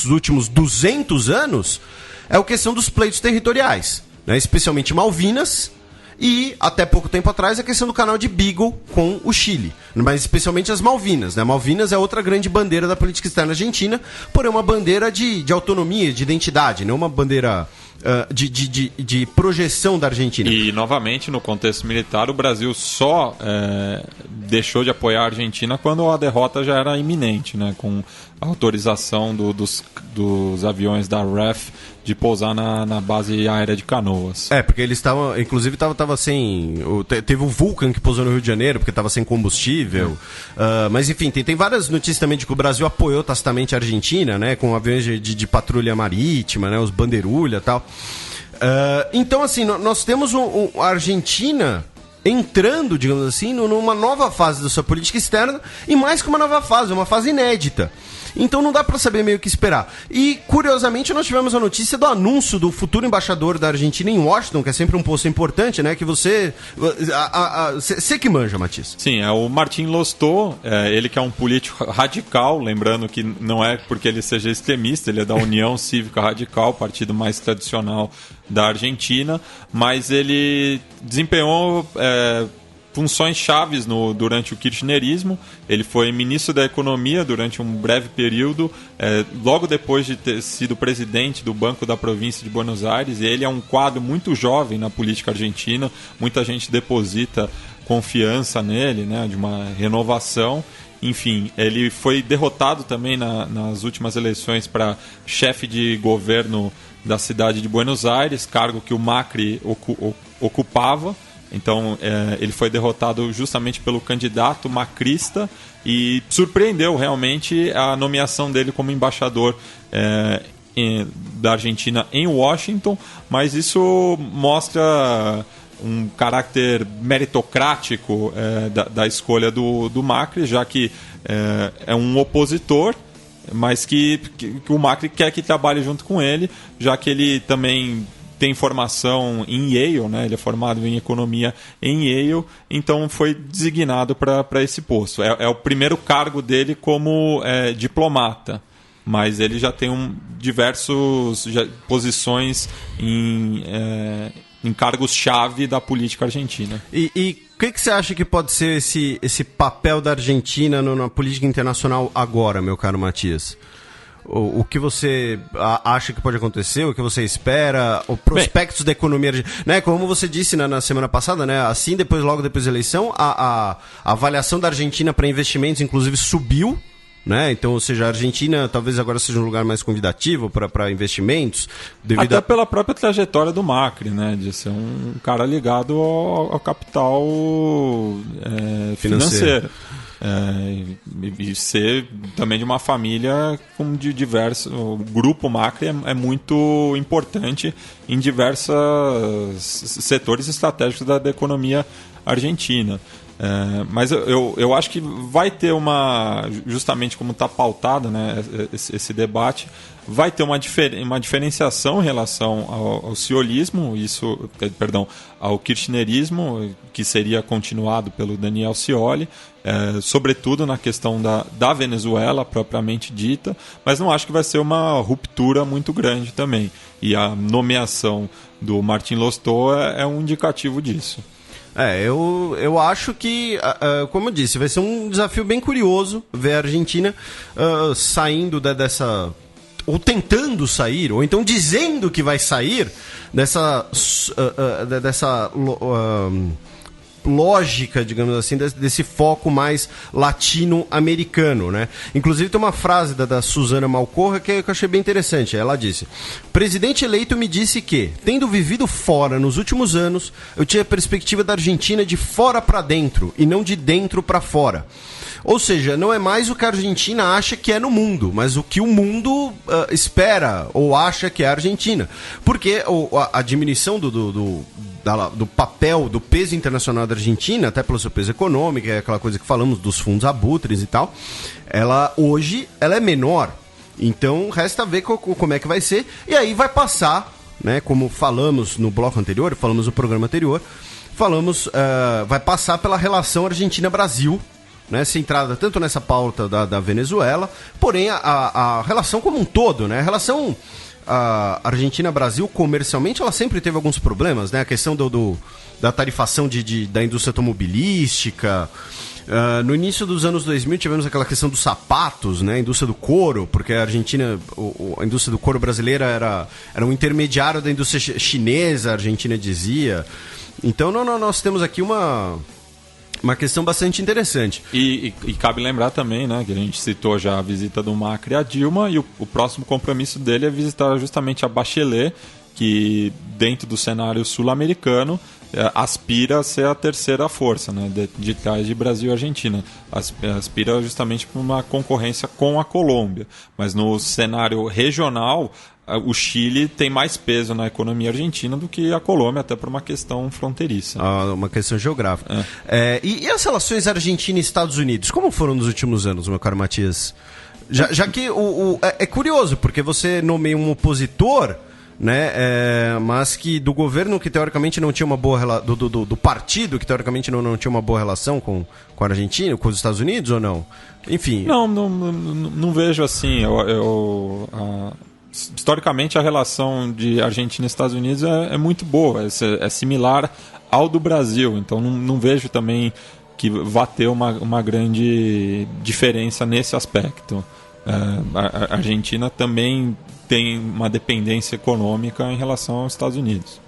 últimos 200 anos é a questão dos pleitos territoriais, né? Especialmente Malvinas e, até pouco tempo atrás, a questão do canal de Beagle com o Chile, mas especialmente as Malvinas, né? Malvinas é outra grande bandeira da política externa argentina, porém uma bandeira de autonomia, de identidade, não uma bandeira de projeção da Argentina. E, novamente, no contexto militar, o Brasil só deixou de apoiar a Argentina quando a derrota já era iminente, né? Com a autorização dos aviões da RAF de pousar na base aérea de Canoas. Porque eles estavam, inclusive estava sem, teve o Vulcan que pousou no Rio de Janeiro porque estava sem combustível, mas enfim, tem várias notícias também de que o Brasil apoiou tacitamente a Argentina, né, com aviões de patrulha marítima, né, os Bandeirulha e tal. Então, assim, nós temos a Argentina entrando, digamos assim, numa nova fase da sua política externa, e mais que uma nova fase, uma fase inédita. Então não dá para saber meio o que esperar. E, curiosamente, nós tivemos a notícia do anúncio do futuro embaixador da Argentina em Washington, que é sempre um posto importante, né? Que você que manja, Matias. Sim, é o Martín Lostó, ele que é um político radical, lembrando que não é porque ele seja extremista, ele é da União Cívica Radical, partido mais tradicional da Argentina, mas ele desempenhou funções chaves durante o kirchnerismo. Ele foi ministro da Economia durante um breve período, logo depois de ter sido presidente do Banco da Província de Buenos Aires, e ele é um quadro muito jovem na política argentina, muita gente deposita confiança nele, né, de uma renovação. Enfim, ele foi derrotado também nas últimas eleições para chefe de governo da cidade de Buenos Aires, cargo que o Macri ocupava. Então, ele foi derrotado justamente pelo candidato macrista e surpreendeu realmente a nomeação dele como embaixador da Argentina em Washington, mas isso mostra um caráter meritocrático da escolha do Macri, já que é um opositor, mas que o Macri quer que trabalhe junto com ele, já que ele também tem formação em Yale, né? Ele é formado em economia em Yale, então foi designado para esse posto. É o primeiro cargo dele como diplomata, mas ele já tem diversas posições em cargos-chave da política argentina. E o que você acha que pode ser esse papel da Argentina na política internacional agora, meu caro Matias? O que você acha que pode acontecer, o que você espera, os prospectos da economia argentina, né? Como você disse na semana passada, né? Assim, logo depois da eleição, a avaliação da Argentina para investimentos, inclusive, subiu, né? Então, ou seja, a Argentina talvez agora seja um lugar mais convidativo para investimentos. Até pela própria trajetória do Macri, né? De ser um cara ligado ao capital financeiro. E ser também de uma família de diversos. O grupo Macri é muito importante em diversos setores estratégicos da economia argentina. Mas eu acho que vai ter justamente como está pautado, né, esse debate, vai ter uma diferenciação em relação ao siolismo, ao kirchnerismo, que seria continuado pelo Daniel Scioli, sobretudo na questão da Venezuela propriamente dita, mas não acho que vai ser uma ruptura muito grande também. E a nomeação do Martín Lostó é um indicativo disso. Eu acho que, como eu disse, vai ser um desafio bem curioso ver a Argentina saindo dessa... ou tentando sair, ou então dizendo que vai sair dessa lógica, digamos assim, desse foco mais latino-americano, né? Inclusive tem uma frase da Susana Malcorra que eu achei bem interessante. Ela disse: "O presidente eleito me disse que, tendo vivido fora nos últimos anos, eu tinha a perspectiva da Argentina de fora para dentro e não de dentro para fora." Ou seja, não é mais o que a Argentina acha que é no mundo, mas o que o mundo espera ou acha que é a Argentina. Porque a diminuição do papel, do peso internacional da Argentina, até pelo seu peso econômico, é aquela coisa que falamos dos fundos abutres e tal, hoje ela é menor. Então resta ver como é que vai ser. E aí vai passar, né, como falamos no bloco anterior, falamos no programa anterior, vai passar pela relação Argentina-Brasil, né, centrada tanto nessa pauta da Venezuela, porém a relação como um todo, né, a relação Argentina-Brasil comercialmente ela sempre teve alguns problemas, né, a questão da tarifação da indústria automobilística. No início dos anos 2000 tivemos aquela questão dos sapatos, né, a indústria do couro, porque a Argentina, a indústria do couro brasileira era um intermediário da indústria chinesa, a Argentina dizia. Então nós temos aqui uma questão bastante interessante. E cabe lembrar também, né, que a gente citou já a visita do Macri a Dilma, e o próximo compromisso dele é visitar justamente a Bachelet, que dentro do cenário sul-americano aspira a ser a terceira força, né, de trás de Brasil e Argentina. Aspira justamente para uma concorrência com a Colômbia. Mas no cenário regional, o Chile tem mais peso na economia argentina do que a Colômbia, até por uma questão fronteiriça. Uma questão geográfica. E as relações Argentina e Estados Unidos, como foram nos últimos anos, meu caro Matias? Já que é curioso, porque você nomeia um opositor, né, mas que do governo que teoricamente não tinha uma boa do partido que teoricamente não tinha uma boa relação com a Argentina, com os Estados Unidos, ou não? Enfim. Não vejo assim. Historicamente, a relação de Argentina e Estados Unidos é muito boa, é similar ao do Brasil, então não vejo também que vá ter uma grande diferença nesse aspecto. A Argentina também tem uma dependência econômica em relação aos Estados Unidos.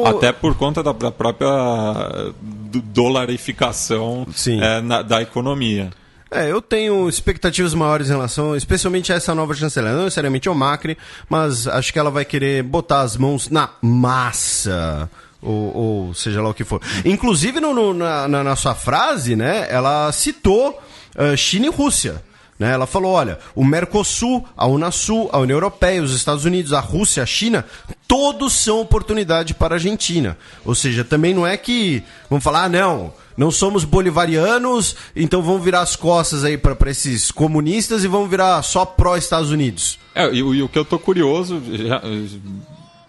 Até por conta da própria dolarificação da economia. Eu tenho expectativas maiores em relação, especialmente a essa nova chanceler. Não necessariamente ao Macri, mas acho que ela vai querer botar as mãos na massa, ou seja lá o que for. Inclusive, na sua frase, né, ela citou China e Rússia. Né? Ela falou, olha, o Mercosul, a Unasul, a União Europeia, os Estados Unidos, a Rússia, a China, todos são oportunidade para a Argentina. Ou seja, também não é que vamos falar, não somos bolivarianos, então vamos virar as costas aí para esses comunistas e vamos virar só pró-Estados Unidos. E o que eu tô curioso,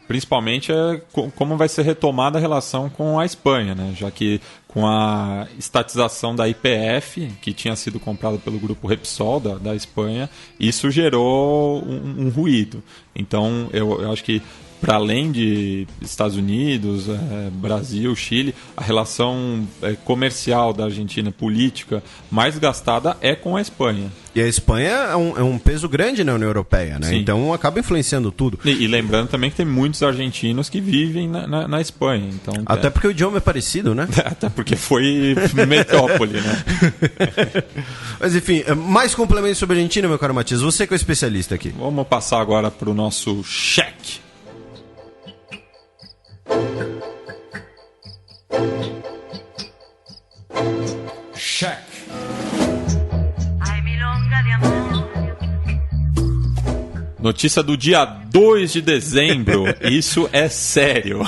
principalmente, é como vai ser retomada a relação com a Espanha, né? Já que com a estatização da YPF, que tinha sido comprada pelo grupo Repsol da Espanha, isso gerou um ruído. Então eu acho que para além de Estados Unidos, Brasil, Chile, a relação comercial da Argentina, política, mais gastada é com a Espanha. E a Espanha é um peso grande na União Europeia, né? Sim. Então acaba influenciando tudo. E lembrando também que tem muitos argentinos que vivem na Espanha. Então, Até porque o idioma é parecido, né? Até porque foi metrópole, né? Mas enfim, mais complementos sobre a Argentina, meu caro Matias. Você que é o especialista aqui. Vamos passar agora para o nosso cheque. Cheque. Notícia do dia 2 de dezembro. Isso é sério.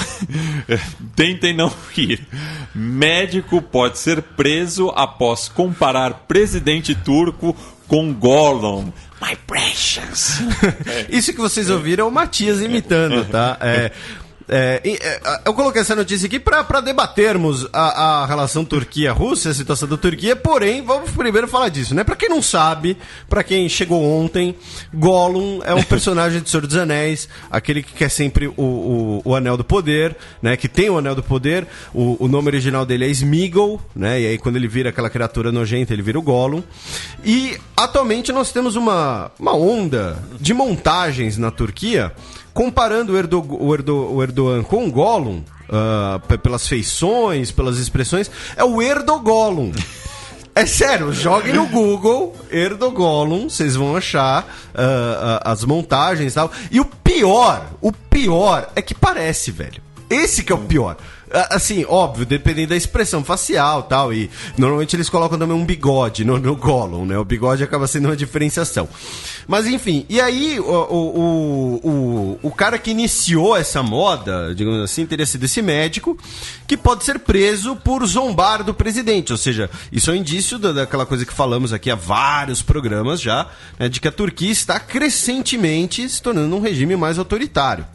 Tentem não rir. Médico pode ser preso após comparar presidente turco com Gollum. My precious. Isso que vocês ouviram é o Matias imitando, tá? Eu coloquei essa notícia aqui para debatermos a relação Turquia-Rússia, a situação da Turquia, porém, vamos primeiro falar disso, né? Para quem não sabe, para quem chegou ontem, Gollum é um personagem de Senhor dos Anéis, aquele que quer sempre o Anel do Poder, né? Que tem o Anel do Poder, o nome original dele é Sméagol, né? E aí quando ele vira aquela criatura nojenta, ele vira o Gollum. E atualmente nós temos uma onda de montagens na Turquia comparando o Erdogan com o Gollum, pelas feições, pelas expressões, é o Erdogollum. É sério, joguem no Google Erdogollum, vocês vão achar as montagens e tal. E o pior é que parece, velho. Esse que é o pior. Assim, óbvio, dependendo da expressão facial e tal, e normalmente eles colocam também um bigode no Gollum, né? O bigode acaba sendo uma diferenciação. Mas enfim, e aí o cara que iniciou essa moda, digamos assim, teria sido esse médico, que pode ser preso por zombar do presidente. Ou seja, isso é um indício daquela coisa que falamos aqui há vários programas já, né, de que a Turquia está crescentemente se tornando um regime mais autoritário.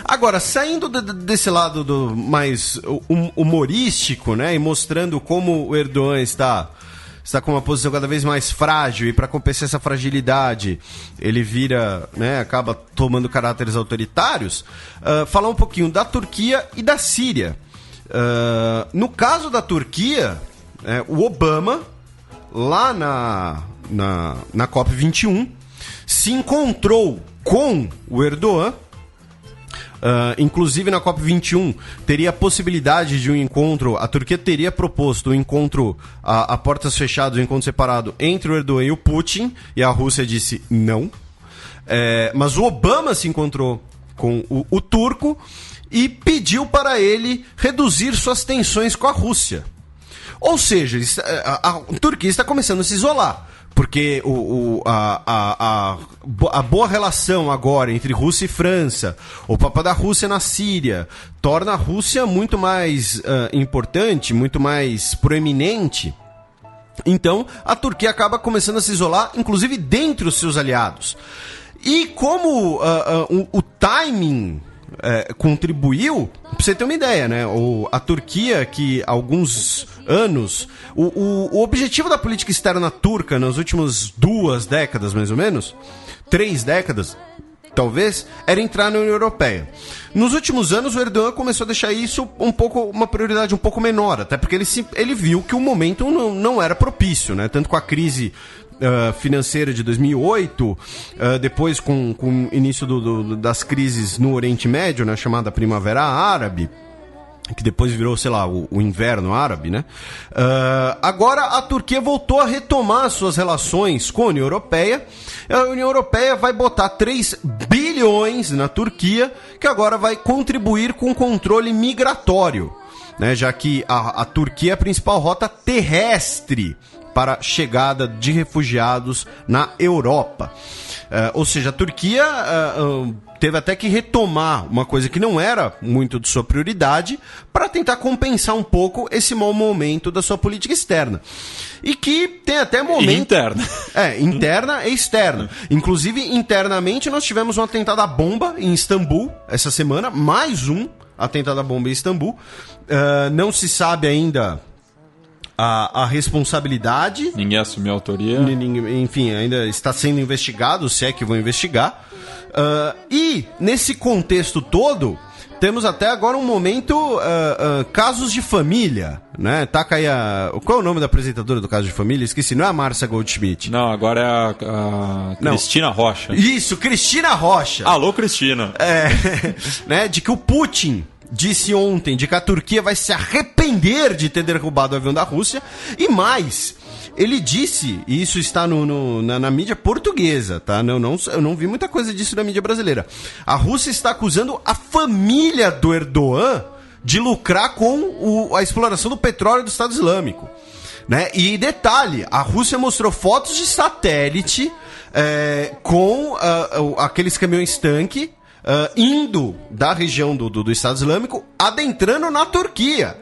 Agora, saindo desse lado mais humorístico, né, e mostrando como o Erdogan está com uma posição cada vez mais frágil, e para compensar essa fragilidade ele vira, né, acaba tomando caráteres autoritários, falar um pouquinho da Turquia e da Síria. No caso da Turquia, o Obama, lá na COP21, se encontrou com o Erdogan. Inclusive na COP21 teria a possibilidade de um encontro, a Turquia teria proposto um encontro a portas fechadas, um encontro separado entre o Erdogan e o Putin, e a Rússia disse não. Mas o Obama se encontrou com o turco e pediu para ele reduzir suas tensões com a Rússia. Ou seja, a Turquia está começando a se isolar. Porque a boa relação agora entre Rússia e França, o papel da Rússia na Síria, torna a Rússia muito mais importante, muito mais proeminente. Então, a Turquia acaba começando a se isolar, inclusive dentre os seus aliados. E como o timing contribuiu, pra você ter uma ideia, né? A Turquia, que há alguns anos, o objetivo da política externa turca nas últimas 2 décadas, mais ou menos, 3 décadas, talvez, era entrar na União Europeia. Nos últimos anos, o Erdogan começou a deixar isso uma prioridade um pouco menor, até porque ele viu que o momento não era propício, né? Tanto com a crise financeira de 2008, depois com o início das crises no Oriente Médio, né, chamada Primavera Árabe, que depois virou, sei lá, o inverno árabe, né? Agora a Turquia voltou a retomar suas relações com a União Europeia. A União Europeia vai botar 3 bilhões na Turquia, que agora vai contribuir com o controle migratório, né? Já que a Turquia é a principal rota terrestre para a chegada de refugiados na Europa. Ou seja, a Turquia teve até que retomar uma coisa que não era muito de sua prioridade para tentar compensar um pouco esse mau momento da sua política externa. E que tem até momento... E interna. Interna e externa. Inclusive, internamente, nós tivemos um atentado à bomba em Istambul essa semana, mais um atentado à bomba em Istambul. Não se sabe ainda a responsabilidade. Ninguém assumiu a autoria. Enfim, ainda está sendo investigado, se é que vão investigar. E, nesse contexto todo, temos até agora um momento casos de família, né? Taca aí qual é o nome da apresentadora do Caso de Família? Esqueci, não é a Márcia Goldschmidt. Não, agora é a Cristina Rocha. Isso, Cristina Rocha. Alô, Cristina. Né? De que o Putin disse ontem de que a Turquia vai se arrepender de ter derrubado o avião da Rússia. E mais, ele disse, e isso está na mídia portuguesa, tá? Eu não vi muita coisa disso na mídia brasileira. A Rússia está acusando a família do Erdogan de lucrar com a exploração do petróleo do Estado Islâmico. Né? E detalhe, a Rússia mostrou fotos de satélite com aqueles caminhões-tanque indo da região do Estado Islâmico, adentrando na Turquia.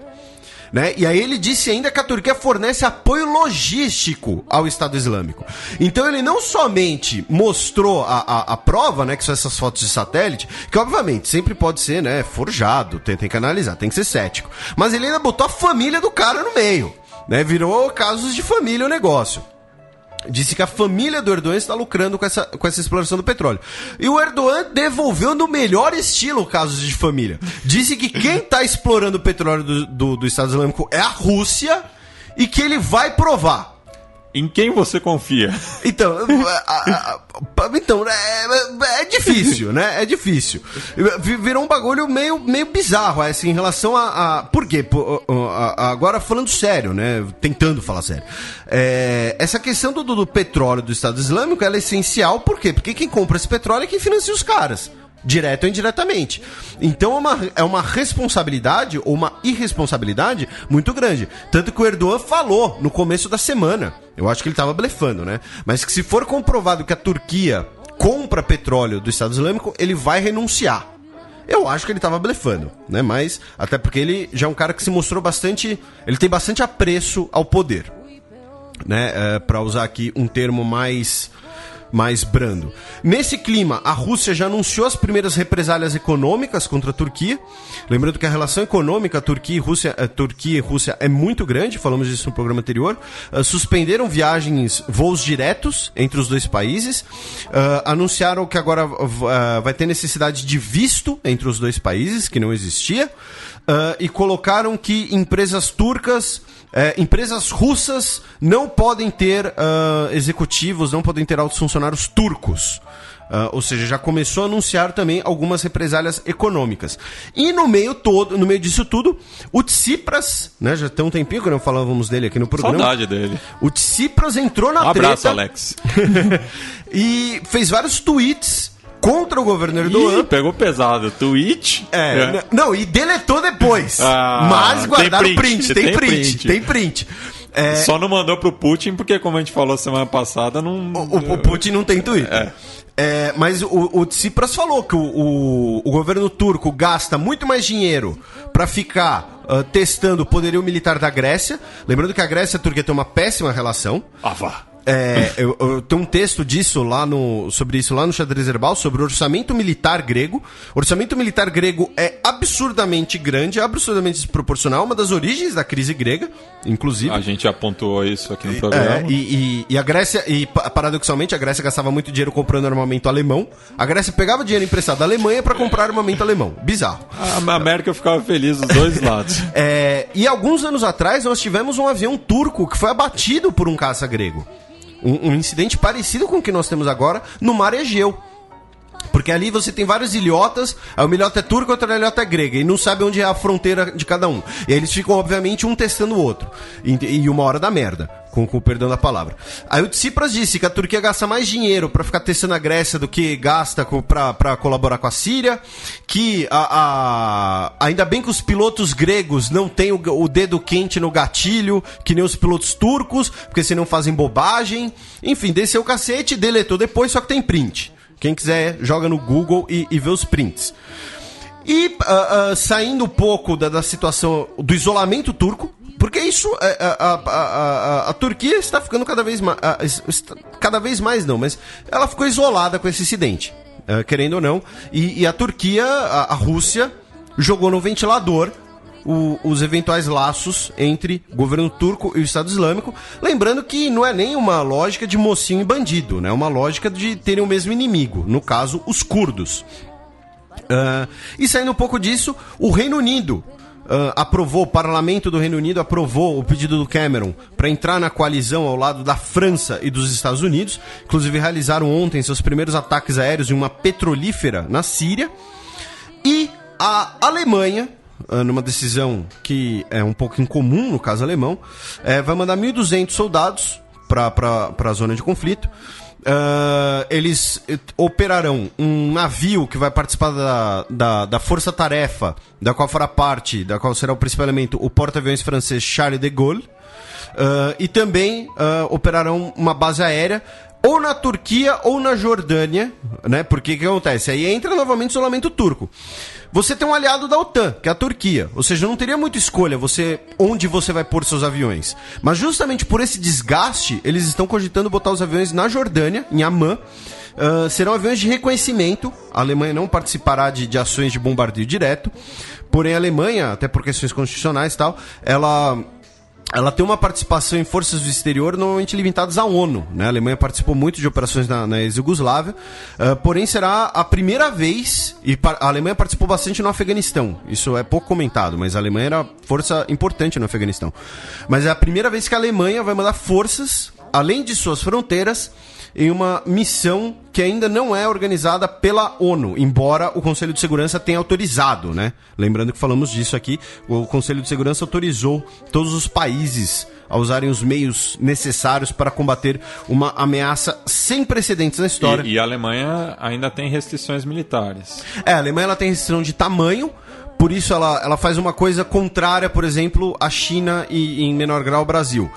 Né? E aí ele disse ainda que a Turquia fornece apoio logístico ao Estado Islâmico. Então ele não somente mostrou a prova, né, que são essas fotos de satélite, que obviamente sempre pode ser, né, forjado, tem que analisar, tem que ser cético. Mas ele ainda botou a família do cara no meio, né? Virou casos de família o negócio. Disse que a família do Erdogan está lucrando com essa exploração do petróleo. E o Erdogan devolveu no melhor estilo casos de família. Disse que quem está explorando o petróleo do Estado Islâmico é a Rússia e que ele vai provar. Em quem você confia? Então, é difícil, né? É difícil. Virou um bagulho meio bizarro, assim, em relação a... Por quê? Agora falando sério, né? Tentando falar sério. Essa questão do petróleo do Estado Islâmico, ela é essencial, por quê? Porque quem compra esse petróleo é quem financia os caras. Direto ou indiretamente. Então é uma responsabilidade ou uma irresponsabilidade muito grande. Tanto que o Erdogan falou no começo da semana, eu acho que ele estava blefando, né? Mas que se for comprovado que a Turquia compra petróleo do Estado Islâmico, ele vai renunciar. Eu acho que ele estava blefando, né? Mas até porque ele já é um cara que se mostrou bastante... Ele tem bastante apreço ao poder, né? Para usar aqui um termo mais brando. Nesse clima, a Rússia já anunciou as primeiras represálias econômicas contra a Turquia. Lembrando que a relação econômica Turquia e Rússia é muito grande, falamos disso no programa anterior. Suspenderam voos diretos entre os dois países. Anunciaram que agora vai ter necessidade de visto entre os dois países, que não existia. E colocaram que empresas russas não podem ter executivos, não podem ter altos funcionários turcos. Ou seja, já começou a anunciar também algumas represálias econômicas. E no meio disso tudo, o Tsipras, né, já tem um tempinho que não falávamos dele aqui no programa. Saudade dele. O Tsipras entrou na treta. Um abraço, Alex. E fez vários tweets contra o governo Erdogan. Pegou pesado. Tweet? Não, e deletou depois. Mas guardaram print. Tem print. Só não mandou pro Putin, porque como a gente falou semana passada, não... O Putin não tem Twitter. Mas o Tsipras falou que o governo turco gasta muito mais dinheiro para ficar testando o poderio militar da Grécia. Lembrando que a Grécia e a Turquia têm uma péssima relação. Vá. Eu tenho um texto sobre isso lá no Xadrez Herbal, sobre o orçamento militar grego. O orçamento militar grego é absurdamente grande, absurdamente desproporcional, uma das origens da crise grega, inclusive. A gente apontou isso aqui no programa. E a Grécia, paradoxalmente, a Grécia gastava muito dinheiro comprando armamento alemão. A Grécia pegava dinheiro emprestado da Alemanha para comprar armamento alemão. Bizarro. A América ficava feliz dos dois lados. E alguns anos atrás nós tivemos um avião turco que foi abatido por um caça grego. Um incidente parecido com o que nós temos agora no Mar Egeu. Porque ali você tem várias ilhotas, uma ilhota é turca, outra ilhota é grega, e não sabe onde é a fronteira de cada um. E aí eles ficam, obviamente, um testando o outro. E uma hora da merda, com o perdão da palavra. Aí o Tsipras disse que a Turquia gasta mais dinheiro pra ficar testando a Grécia do que gasta pra colaborar com a Síria, que ainda bem que os pilotos gregos não têm o dedo quente no gatilho, que nem os pilotos turcos, porque senão fazem bobagem. Enfim, desceu o cacete, deletou depois, só que tem print. Quem quiser, joga no Google e vê os prints. E saindo um pouco da situação do isolamento turco, porque isso, a Turquia está ficando cada vez mais não, mas ela ficou isolada com esse incidente, querendo ou não. E a Turquia, a Rússia, jogou no ventilador os eventuais laços entre o governo turco e o Estado Islâmico. Lembrando que não é nem uma lógica de mocinho e bandido, né? É uma lógica de terem o mesmo inimigo, no caso, os curdos. E saindo um pouco disso, o Reino Unido o parlamento do Reino Unido aprovou o pedido do Cameron para entrar na coalizão ao lado da França e dos Estados Unidos. Inclusive realizaram ontem seus primeiros ataques aéreos em uma petrolífera na Síria. E a Alemanha, numa decisão que é um pouco incomum no caso alemão, vai mandar 1.200 soldados para a zona de conflito. Eles operarão um navio que vai participar da força-tarefa, da qual fará parte, da qual será o principal elemento, o porta-aviões francês Charles de Gaulle, e também operarão uma base aérea ou na Turquia ou na Jordânia, né? Porque o que acontece? Aí entra novamente o isolamento turco. Você tem um aliado da OTAN, que é a Turquia. Ou seja, não teria muita escolha onde você vai pôr seus aviões. Mas justamente por esse desgaste, eles estão cogitando botar os aviões na Jordânia, em Amman. Serão aviões de reconhecimento. A Alemanha não participará de ações de bombardeio direto. Porém, a Alemanha, até por questões constitucionais e tal, ela tem uma participação em forças do exterior normalmente limitadas à ONU, né? A Alemanha participou muito de operações na ex-Yugoslávia, porém será a primeira vez, e a Alemanha participou bastante no Afeganistão, isso é pouco comentado, mas a Alemanha era força importante no Afeganistão. Mas é a primeira vez que a Alemanha vai mandar forças, além de suas fronteiras, em uma missão que ainda não é organizada pela ONU, embora o Conselho de Segurança tenha autorizado, né? Lembrando que falamos disso aqui, o Conselho de Segurança autorizou todos os países a usarem os meios necessários para combater uma ameaça sem precedentes na história. E a Alemanha ainda tem restrições militares. A Alemanha ela tem restrição de tamanho. Por isso ela faz uma coisa contrária, por exemplo, à China e em menor grau ao Brasil.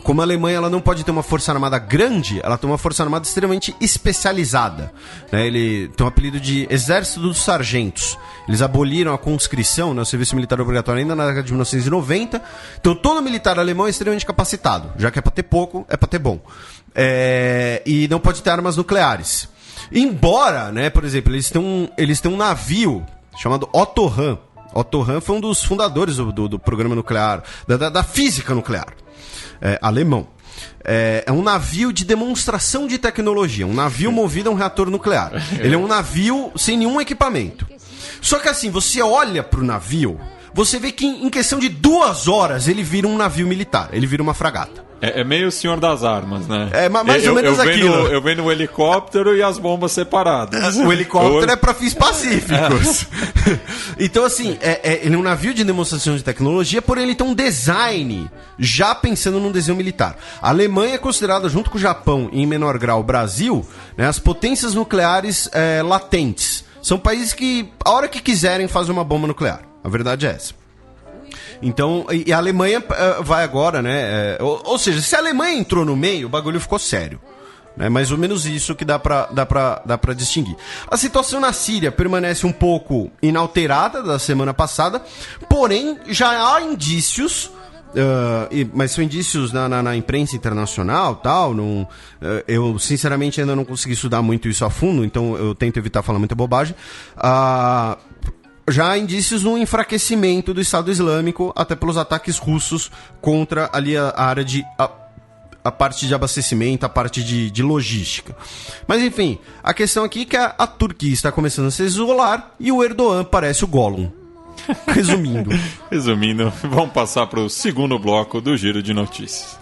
Como a Alemanha ela não pode ter uma força armada grande, ela tem uma força armada extremamente especializada, né? Ele tem um apelido de Exército dos Sargentos. Eles aboliram a conscrição, né, o serviço militar obrigatório ainda na década de 1990. Então todo militar alemão é extremamente capacitado. Já que é para ter pouco, é para ter bom. E não pode ter armas nucleares. Embora, né, por exemplo, eles têm um navio chamado Otto Hahn. Otto Hahn foi um dos fundadores do programa nuclear, da física nuclear, alemão. É um navio de demonstração de tecnologia, um navio movido a um reator nuclear. Ele é um navio sem nenhum equipamento. Só que assim, você olha pro navio, você vê que em questão de 2 horas ele vira um navio militar, ele vira uma fragata. É meio o Senhor das Armas, né? Mais ou menos aquilo. Eu venho no helicóptero e as bombas separadas. O helicóptero é para fins pacíficos. Então, assim, ele é um navio de demonstração de tecnologia, porém ele tem um design já pensando num desenho militar. A Alemanha é considerada, junto com o Japão e em menor grau o Brasil, né, as potências nucleares latentes. São países que, a hora que quiserem, fazem uma bomba nuclear. A verdade é essa. Então, e a Alemanha vai agora, né? Ou seja, se a Alemanha entrou no meio, o bagulho ficou sério. É mais ou menos isso que dá pra distinguir. A situação na Síria permanece um pouco inalterada da semana passada, porém já há indícios, mas são indícios na imprensa internacional, tal. Eu sinceramente ainda não consegui estudar muito isso a fundo, então eu tento evitar falar muita bobagem. Já há indícios no enfraquecimento do Estado Islâmico, até pelos ataques russos contra ali a área a parte de abastecimento, a parte de logística. Mas enfim, a questão aqui é que a Turquia está começando a se isolar e o Erdogan parece o Gollum. Resumindo, vamos passar para o segundo bloco do Giro de Notícias.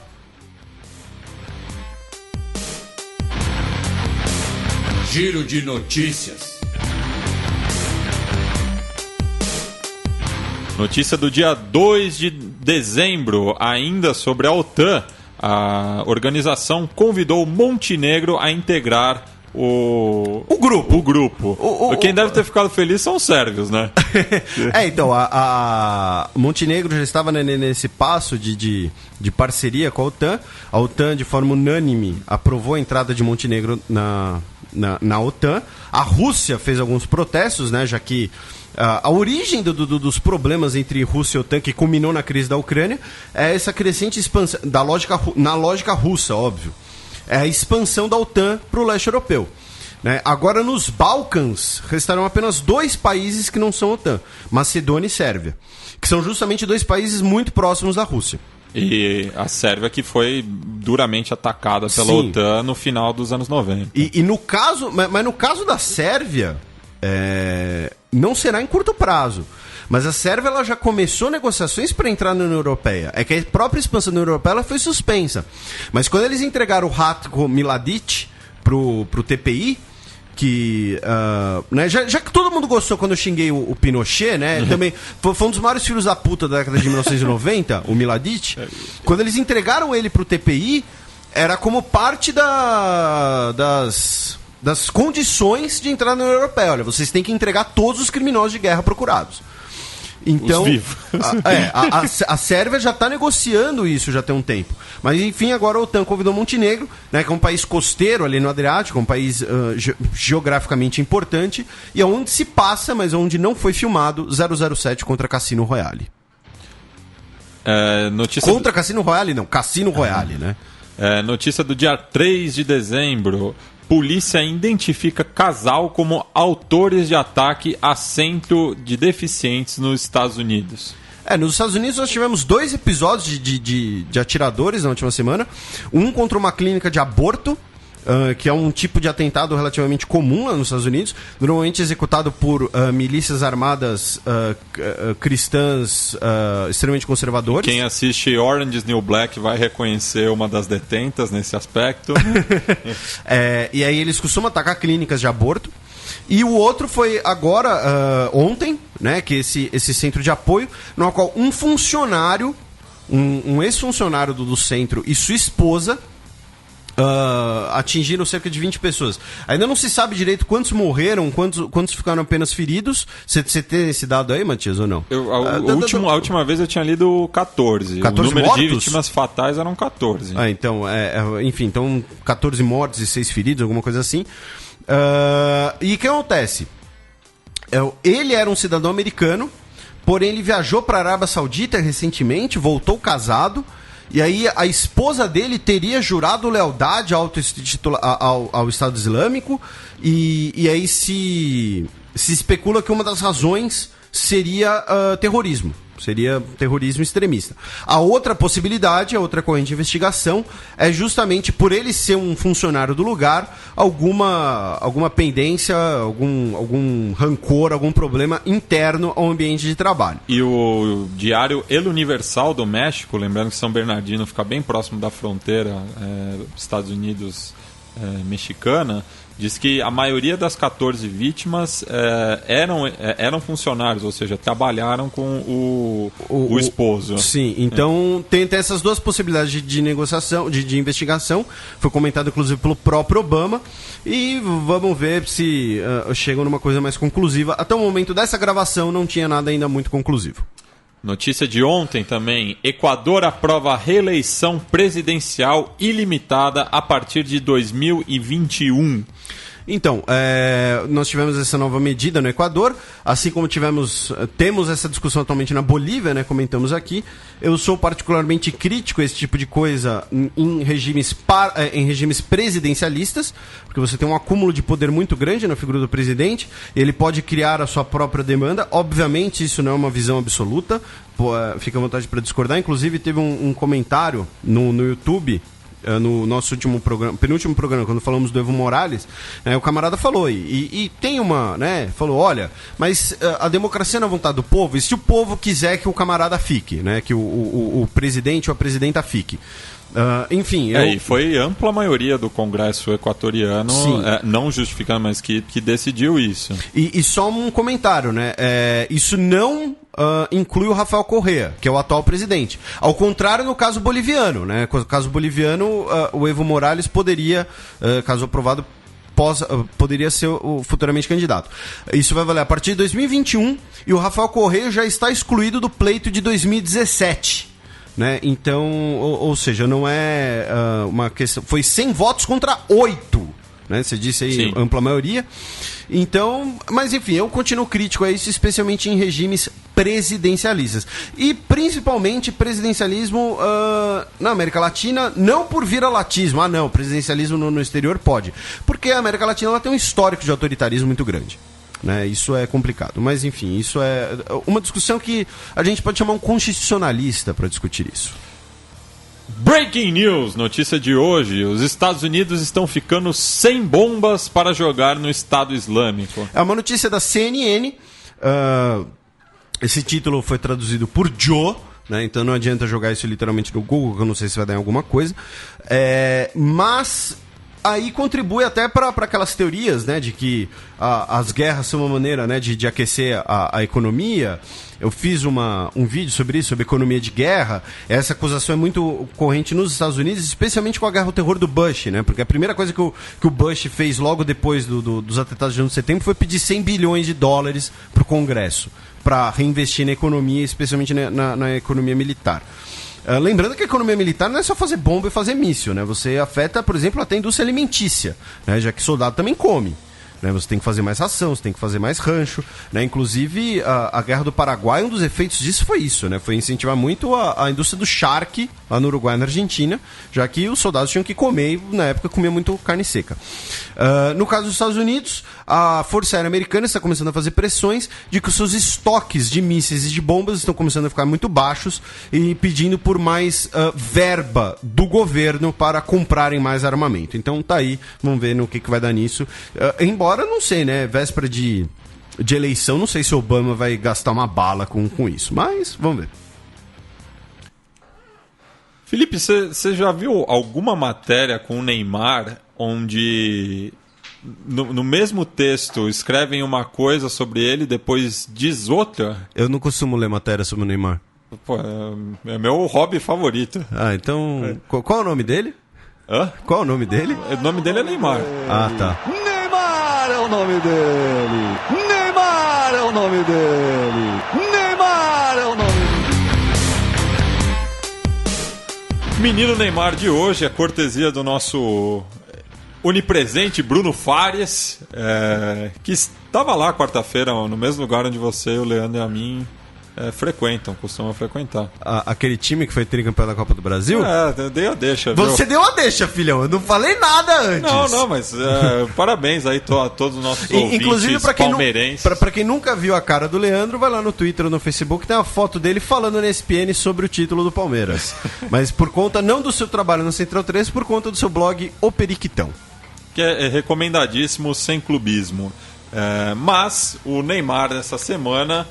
Giro de Notícias. Notícia do dia 2 de dezembro, ainda sobre a OTAN. A organização convidou Montenegro a integrar o grupo. Quem deve ter ficado feliz são os sérvios, né? Então, a Montenegro já estava nesse passo de parceria com a OTAN. A OTAN, de forma unânime, aprovou a entrada de Montenegro na OTAN. A Rússia fez alguns protestos, né, já que a origem dos problemas entre Rússia e OTAN, que culminou na crise da Ucrânia, é essa crescente expansão, na lógica russa, óbvio. É a expansão da OTAN para o leste europeu. Né? Agora, nos Balcãs, restarão apenas 2 países que não são OTAN, Macedônia e Sérvia. que são justamente dois países muito próximos da Rússia. E a Sérvia que foi duramente atacada pela Sim. OTAN no final dos anos 90. E no caso, mas no caso da Sérvia, não será em curto prazo. Mas a Sérvia ela já começou negociações para entrar na União Europeia. É que a própria expansão da União Europeia ela foi suspensa. Mas quando eles entregaram o Ratko Mladic pro TPI, que né, já que todo mundo gostou quando eu xinguei o Pinochet, né? Também foi um dos maiores filhos da puta da década de 1990, o Mladic. Quando eles entregaram ele pro TPI, era como parte das condições de entrar na União Europeia. Olha, vocês têm que entregar todos os criminosos de guerra procurados. Então, a Sérvia já está negociando isso já tem um tempo. Mas, enfim, agora a OTAN convidou Montenegro, né, que é um país costeiro ali no Adriático, um país geograficamente importante, e onde se passa, mas onde não foi filmado, 007 contra Cassino Royale. Contra Cassino Royale, não, Cassino Royale, né? Notícia do dia 3 de dezembro. Polícia identifica casal como autores de ataque a centro de deficientes nos Estados Unidos. Nos Estados Unidos nós tivemos 2 episódios de atiradores na última semana. Um contra uma clínica de aborto, que é um tipo de atentado relativamente comum lá nos Estados Unidos, normalmente executado por milícias armadas cristãs extremamente conservadoras. Quem assiste Orange is the New Black vai reconhecer uma das detentas nesse aspecto. E aí eles costumam atacar clínicas de aborto. E o outro foi agora, ontem, né, que esse centro de apoio, no qual um funcionário, um ex-funcionário do centro e sua esposa atingiram cerca de 20 pessoas. Ainda não se sabe direito quantos morreram, quantos ficaram apenas feridos. Você tem esse dado aí, Matias, ou não? A última vez eu tinha lido 14. 14 o número mortos? de vítimas fatais eram 14. Então, enfim, então 14 mortos e 6 feridos, alguma coisa assim. E o que acontece? Ele era um cidadão americano, porém ele viajou para a Arábia Saudita recentemente, voltou casado. E aí a esposa dele teria jurado lealdade ao Estado Islâmico e aí se especula que uma das razões seria terrorismo. Seria terrorismo extremista. A outra possibilidade, a outra corrente de investigação, é justamente por ele ser um funcionário do lugar, alguma pendência, algum rancor, algum problema interno ao ambiente de trabalho. E o diário El Universal do México, lembrando que São Bernardino fica bem próximo da fronteira Estados Unidos mexicana, diz que a maioria das 14 vítimas eram funcionários, ou seja, trabalharam com o esposo. Sim, então tem essas duas possibilidades de negociação, de investigação. Foi comentado inclusive pelo próprio Obama. E vamos ver se chegam numa coisa mais conclusiva. Até o momento dessa gravação não tinha nada ainda muito conclusivo. Notícia de ontem também. Equador aprova reeleição presidencial ilimitada a partir de 2021. Então, nós tivemos essa nova medida no Equador, assim como temos essa discussão atualmente na Bolívia, né, comentamos aqui. Eu sou particularmente crítico a esse tipo de coisa em regimes presidencialistas, porque você tem um acúmulo de poder muito grande na figura do presidente, ele pode criar a sua própria demanda. Obviamente isso não é uma visão absoluta, fica à vontade para discordar. Inclusive teve um comentário no YouTube, no nosso penúltimo programa, quando falamos do Evo Morales, o camarada falou, e tem falou, olha, mas a democracia não é vontade do povo, e se o povo quiser que o camarada fique, né, que o presidente ou a presidenta fique. Enfim... E foi ampla maioria do Congresso equatoriano, não justificando, mas que decidiu isso. E só um comentário, né? Isso não inclui o Rafael Correa, que é o atual presidente. Ao contrário no caso boliviano, né? No caso boliviano, o Evo Morales poderia, caso aprovado, poderia ser futuramente candidato. Isso vai valer a partir de 2021 e o Rafael Correa já está excluído do pleito de 2017. Né? Então, ou seja, não é uma questão. Foi 100 votos contra 8. Né? Você disse aí, sim, ampla maioria. Então, mas enfim, eu continuo crítico a isso, especialmente em regimes presidencialistas. E principalmente presidencialismo na América Latina, não por viralatismo. Presidencialismo no exterior pode. Porque a América Latina ela tem um histórico de autoritarismo muito grande. né? Isso é complicado. Mas, enfim, isso é uma discussão que a gente pode chamar um constitucionalista para discutir isso. Breaking news, notícia de hoje. Os Estados Unidos estão ficando sem bombas para jogar no Estado Islâmico. É uma notícia da CNN. Esse título foi traduzido por Joe, né? Então não adianta jogar isso literalmente no Google, que eu não sei se vai dar em alguma coisa. Mas aí contribui até para aquelas teorias, né, de que as guerras são uma maneira, né, de aquecer a economia. Eu fiz um vídeo sobre isso, sobre economia de guerra. Essa acusação é muito corrente nos Estados Unidos, especialmente com a guerra ao terror do Bush, né? Porque a primeira coisa que o Bush fez logo depois dos atentados de 11 de setembro foi pedir $100 bilhões para o Congresso, para reinvestir na economia, especialmente na economia militar. Lembrando que a economia militar não é só fazer bomba e fazer míssil, né? Você afeta, por exemplo, até a indústria alimentícia, né? Já que soldado também come. Né, você tem que fazer mais ração, você tem que fazer mais rancho, né? Inclusive a Guerra do Paraguai, um dos efeitos disso foi isso, né? Foi incentivar muito a indústria do charque lá no Uruguai e na Argentina, já que os soldados tinham que comer e na época comia muito carne seca. No caso dos Estados Unidos, a Força Aérea Americana está começando a fazer pressões de que os seus estoques de mísseis e de bombas estão começando a ficar muito baixos e pedindo por mais verba do governo para comprarem mais armamento. Então tá aí, vamos ver no que vai dar nisso. Embora, não sei, né, véspera de eleição, não sei se o Obama vai gastar uma bala com isso, mas vamos ver. Felipe, você já viu alguma matéria com o Neymar onde no mesmo texto escrevem uma coisa sobre ele e depois diz outra? Eu não costumo ler matéria sobre o Neymar. Pô, é meu hobby favorito. Então, qual é o nome dele? Hã? Qual é o nome dele? O nome dele é Neymar. Ah, tá. Neymar é o nome dele. Neymar é o nome dele. Neymar é o nome dele. Menino Neymar de hoje é cortesia do nosso onipresente Bruno Fares, que estava lá quarta-feira no mesmo lugar onde você, o Leandro e a mim costumam frequentar. Aquele time que foi tricampeão da Copa do Brasil? Eu dei a deixa. Você deu a deixa, filhão. Eu não falei nada antes. Não, mas parabéns aí a todos os nossos ouvintes inclusive, palmeirenses. Pra quem nunca viu a cara do Leandro, vai lá no Twitter ou no Facebook, tem uma foto dele falando na ESPN sobre o título do Palmeiras. Mas por conta, não do seu trabalho na Central 3, por conta do seu blog O Periquitão. Que é recomendadíssimo, sem clubismo. Mas o Neymar dessa semana...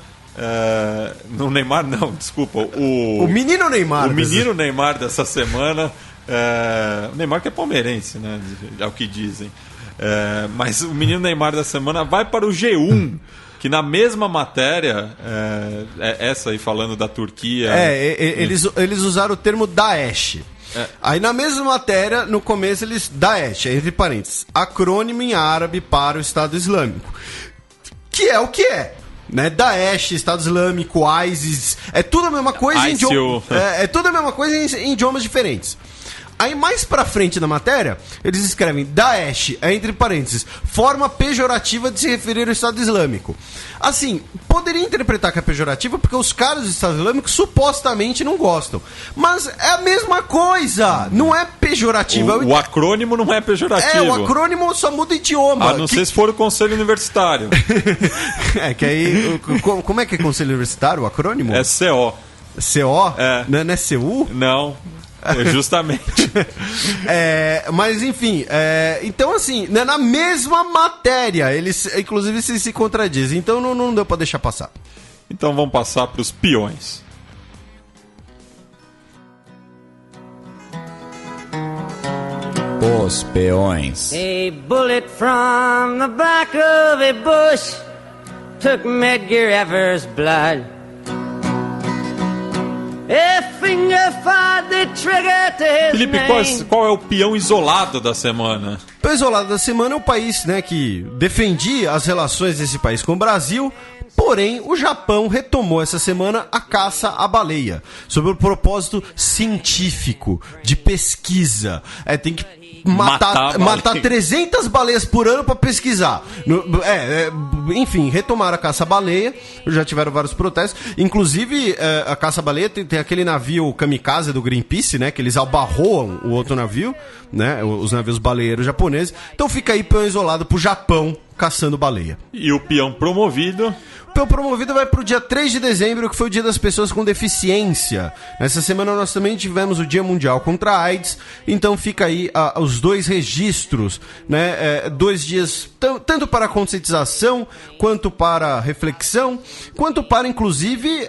o Neymar não, desculpa. O menino Neymar. O menino Neymar dessa semana. O Neymar que é palmeirense, né? É o que dizem. Mas o menino Neymar da semana vai para o G1. Que na mesma matéria, essa aí falando da Turquia... Eles usaram o termo Daesh. Aí na mesma matéria, no começo eles... Daesh, entre parênteses, acrônimo em árabe para o Estado Islâmico. Que é o que é. Né? Daesh, Estado Islâmico, ISIS... É tudo a mesma coisa em idiomas... É tudo a mesma coisa em idiomas diferentes. Aí mais pra frente na matéria, eles escrevem Daesh, entre parênteses, forma pejorativa de se referir ao Estado Islâmico. Assim, poderia interpretar que é pejorativa porque os caras do Estado Islâmico supostamente não gostam. Mas é a mesma coisa, não é pejorativa. O acrônimo não é pejorativo. O acrônimo só muda idioma. A não ser se for o Conselho Universitário. Que aí... Como é que é Conselho Universitário, o acrônimo? É CO. CO? Não é CU? Não. Justamente. Mas enfim, então assim, né, na mesma matéria, eles inclusive se contradizem, então não deu pra deixar passar. Então vamos passar pros peões. Os peões. A bullet from the back of a bush took Medgar Evers' blood. Felipe, qual é o peão isolado da semana? O peão isolado da semana é o país, né, que defendia as relações desse país com o Brasil. Porém, o Japão retomou essa semana a caça à baleia, sob o propósito científico, de pesquisa. Tem que matar 300 baleias por ano para pesquisar. Enfim, retomaram a caça à baleia. Já tiveram vários protestos. Inclusive, a caça à baleia tem aquele navio kamikaze do Greenpeace, né? Que eles albarroam o outro navio, né? Os navios baleeiros japoneses. Então fica aí peão isolado pro Japão caçando baleia. E o peão promovido... O peão promovido vai pro dia 3 de dezembro, que foi o dia das pessoas com deficiência. Nessa semana nós também tivemos o Dia Mundial contra a AIDS, então fica aí os 2 registros, né? 2 dias tanto para conscientização, quanto para reflexão, quanto para, inclusive,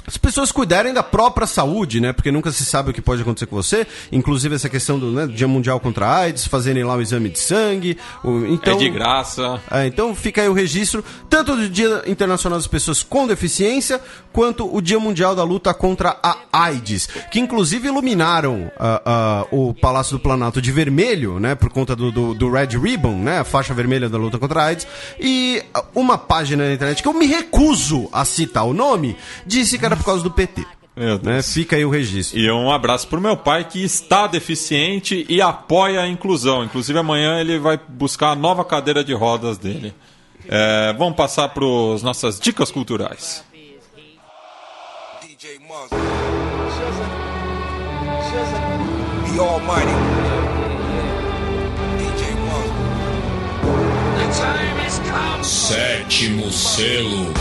as pessoas cuidarem da própria saúde, né? Porque nunca se sabe o que pode acontecer com você. Inclusive essa questão do Dia Mundial contra a AIDS, fazerem lá o exame de sangue. Então, é de graça. Então fica aí o registro, tanto do Dia Internacional das Pessoas com Deficiência, quanto o Dia Mundial da Luta contra a AIDS, que inclusive iluminaram o Palácio do Planalto de vermelho, né? Por conta do Red Ribbon, né? A faixa vermelha da luta contra a AIDS. E uma página na internet que eu me recuso a citar o nome, disse que era por causa do PT. Né? Fica aí o registro. E um abraço pro meu pai, que está deficiente e apoia a inclusão. Inclusive amanhã ele vai buscar a nova cadeira de rodas dele. Vamos passar para as nossas dicas culturais. DJ Muzz. The Almighty. DJ Muzz. The time has come. Sétimo selo.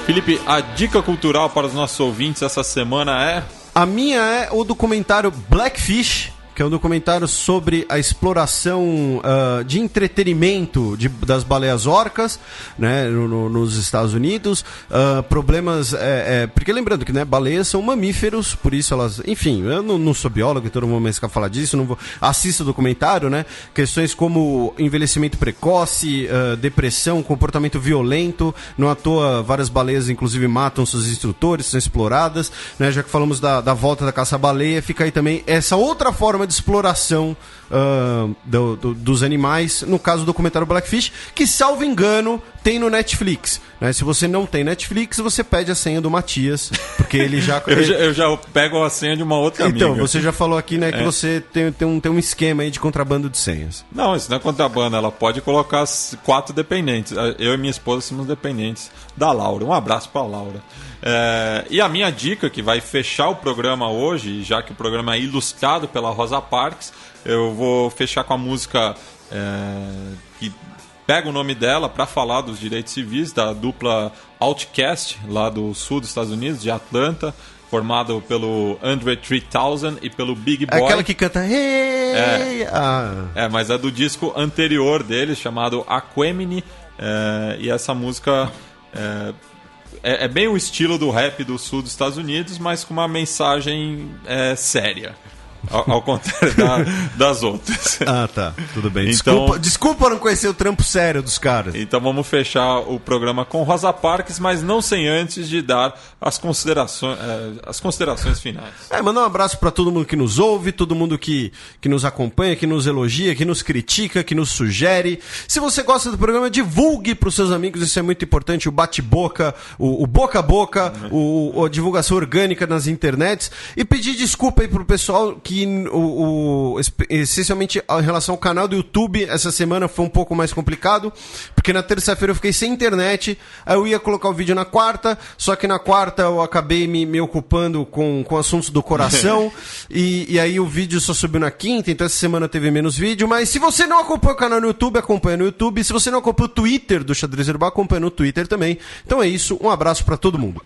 Felipe, a dica cultural para os nossos ouvintes essa semana é... A minha é o documentário Blackfish, que é um documentário sobre a exploração de entretenimento das baleias orcas, né, nos Estados Unidos. Problemas... porque lembrando que, né, baleias são mamíferos, por isso elas... Enfim, eu não sou biólogo, então não vou mais ficar falar disso, não vou... Assista o documentário, né? Questões como envelhecimento precoce, depressão, comportamento violento. Não à toa, várias baleias, inclusive, matam seus instrutores, são exploradas, né? Já que falamos da volta da caça-baleia, fica aí também essa outra forma de exploração dos animais, no caso do documentário Blackfish, que, salvo engano, tem no Netflix, né? Se você não tem Netflix, você pede a senha do Matias, porque ele já... eu já pego a senha de uma outra amiga. Então, você já falou aqui, né, que você tem um esquema aí de contrabando de senhas. Não, isso não é contrabando, ela pode colocar 4 dependentes. Eu e minha esposa somos dependentes da Laura. Um abraço pra Laura. E a minha dica, que vai fechar o programa hoje, já que o programa é ilustrado pela Rosa Parks, eu vou fechar com a música que pega o nome dela para falar dos direitos civis, da dupla Outkast, lá do sul dos Estados Unidos, de Atlanta, formado pelo Andre 3000 e pelo Big Boy. É aquela que canta... Hey! Mas é do disco anterior deles, chamado Aquemini, e essa música... É bem o estilo do rap do sul dos Estados Unidos, mas com uma mensagem séria. Ao contrário das outras. Tá. Tudo bem. Então, desculpa não conhecer o trampo sério dos caras. Então vamos fechar o programa com Rosa Parks, mas não sem antes de dar as considerações finais. Mandar um abraço para todo mundo que nos ouve, todo mundo que nos acompanha, que nos elogia, que nos critica, que nos sugere. Se você gosta do programa, divulgue para os seus amigos, isso é muito importante. O bate-boca, o boca a boca, a divulgação orgânica nas internets. E pedir desculpa aí pro pessoal que essencialmente em relação ao canal do YouTube, essa semana foi um pouco mais complicado, porque na terça-feira eu fiquei sem internet, aí eu ia colocar o vídeo na quarta, só que na quarta eu acabei me ocupando com assuntos do coração, e aí o vídeo só subiu na quinta, então essa semana teve menos vídeo, mas se você não acompanha o canal no YouTube, acompanha no YouTube, se você não acompanha o Twitter do Xadrez Herbal, acompanha no Twitter também. Então é isso, um abraço pra todo mundo.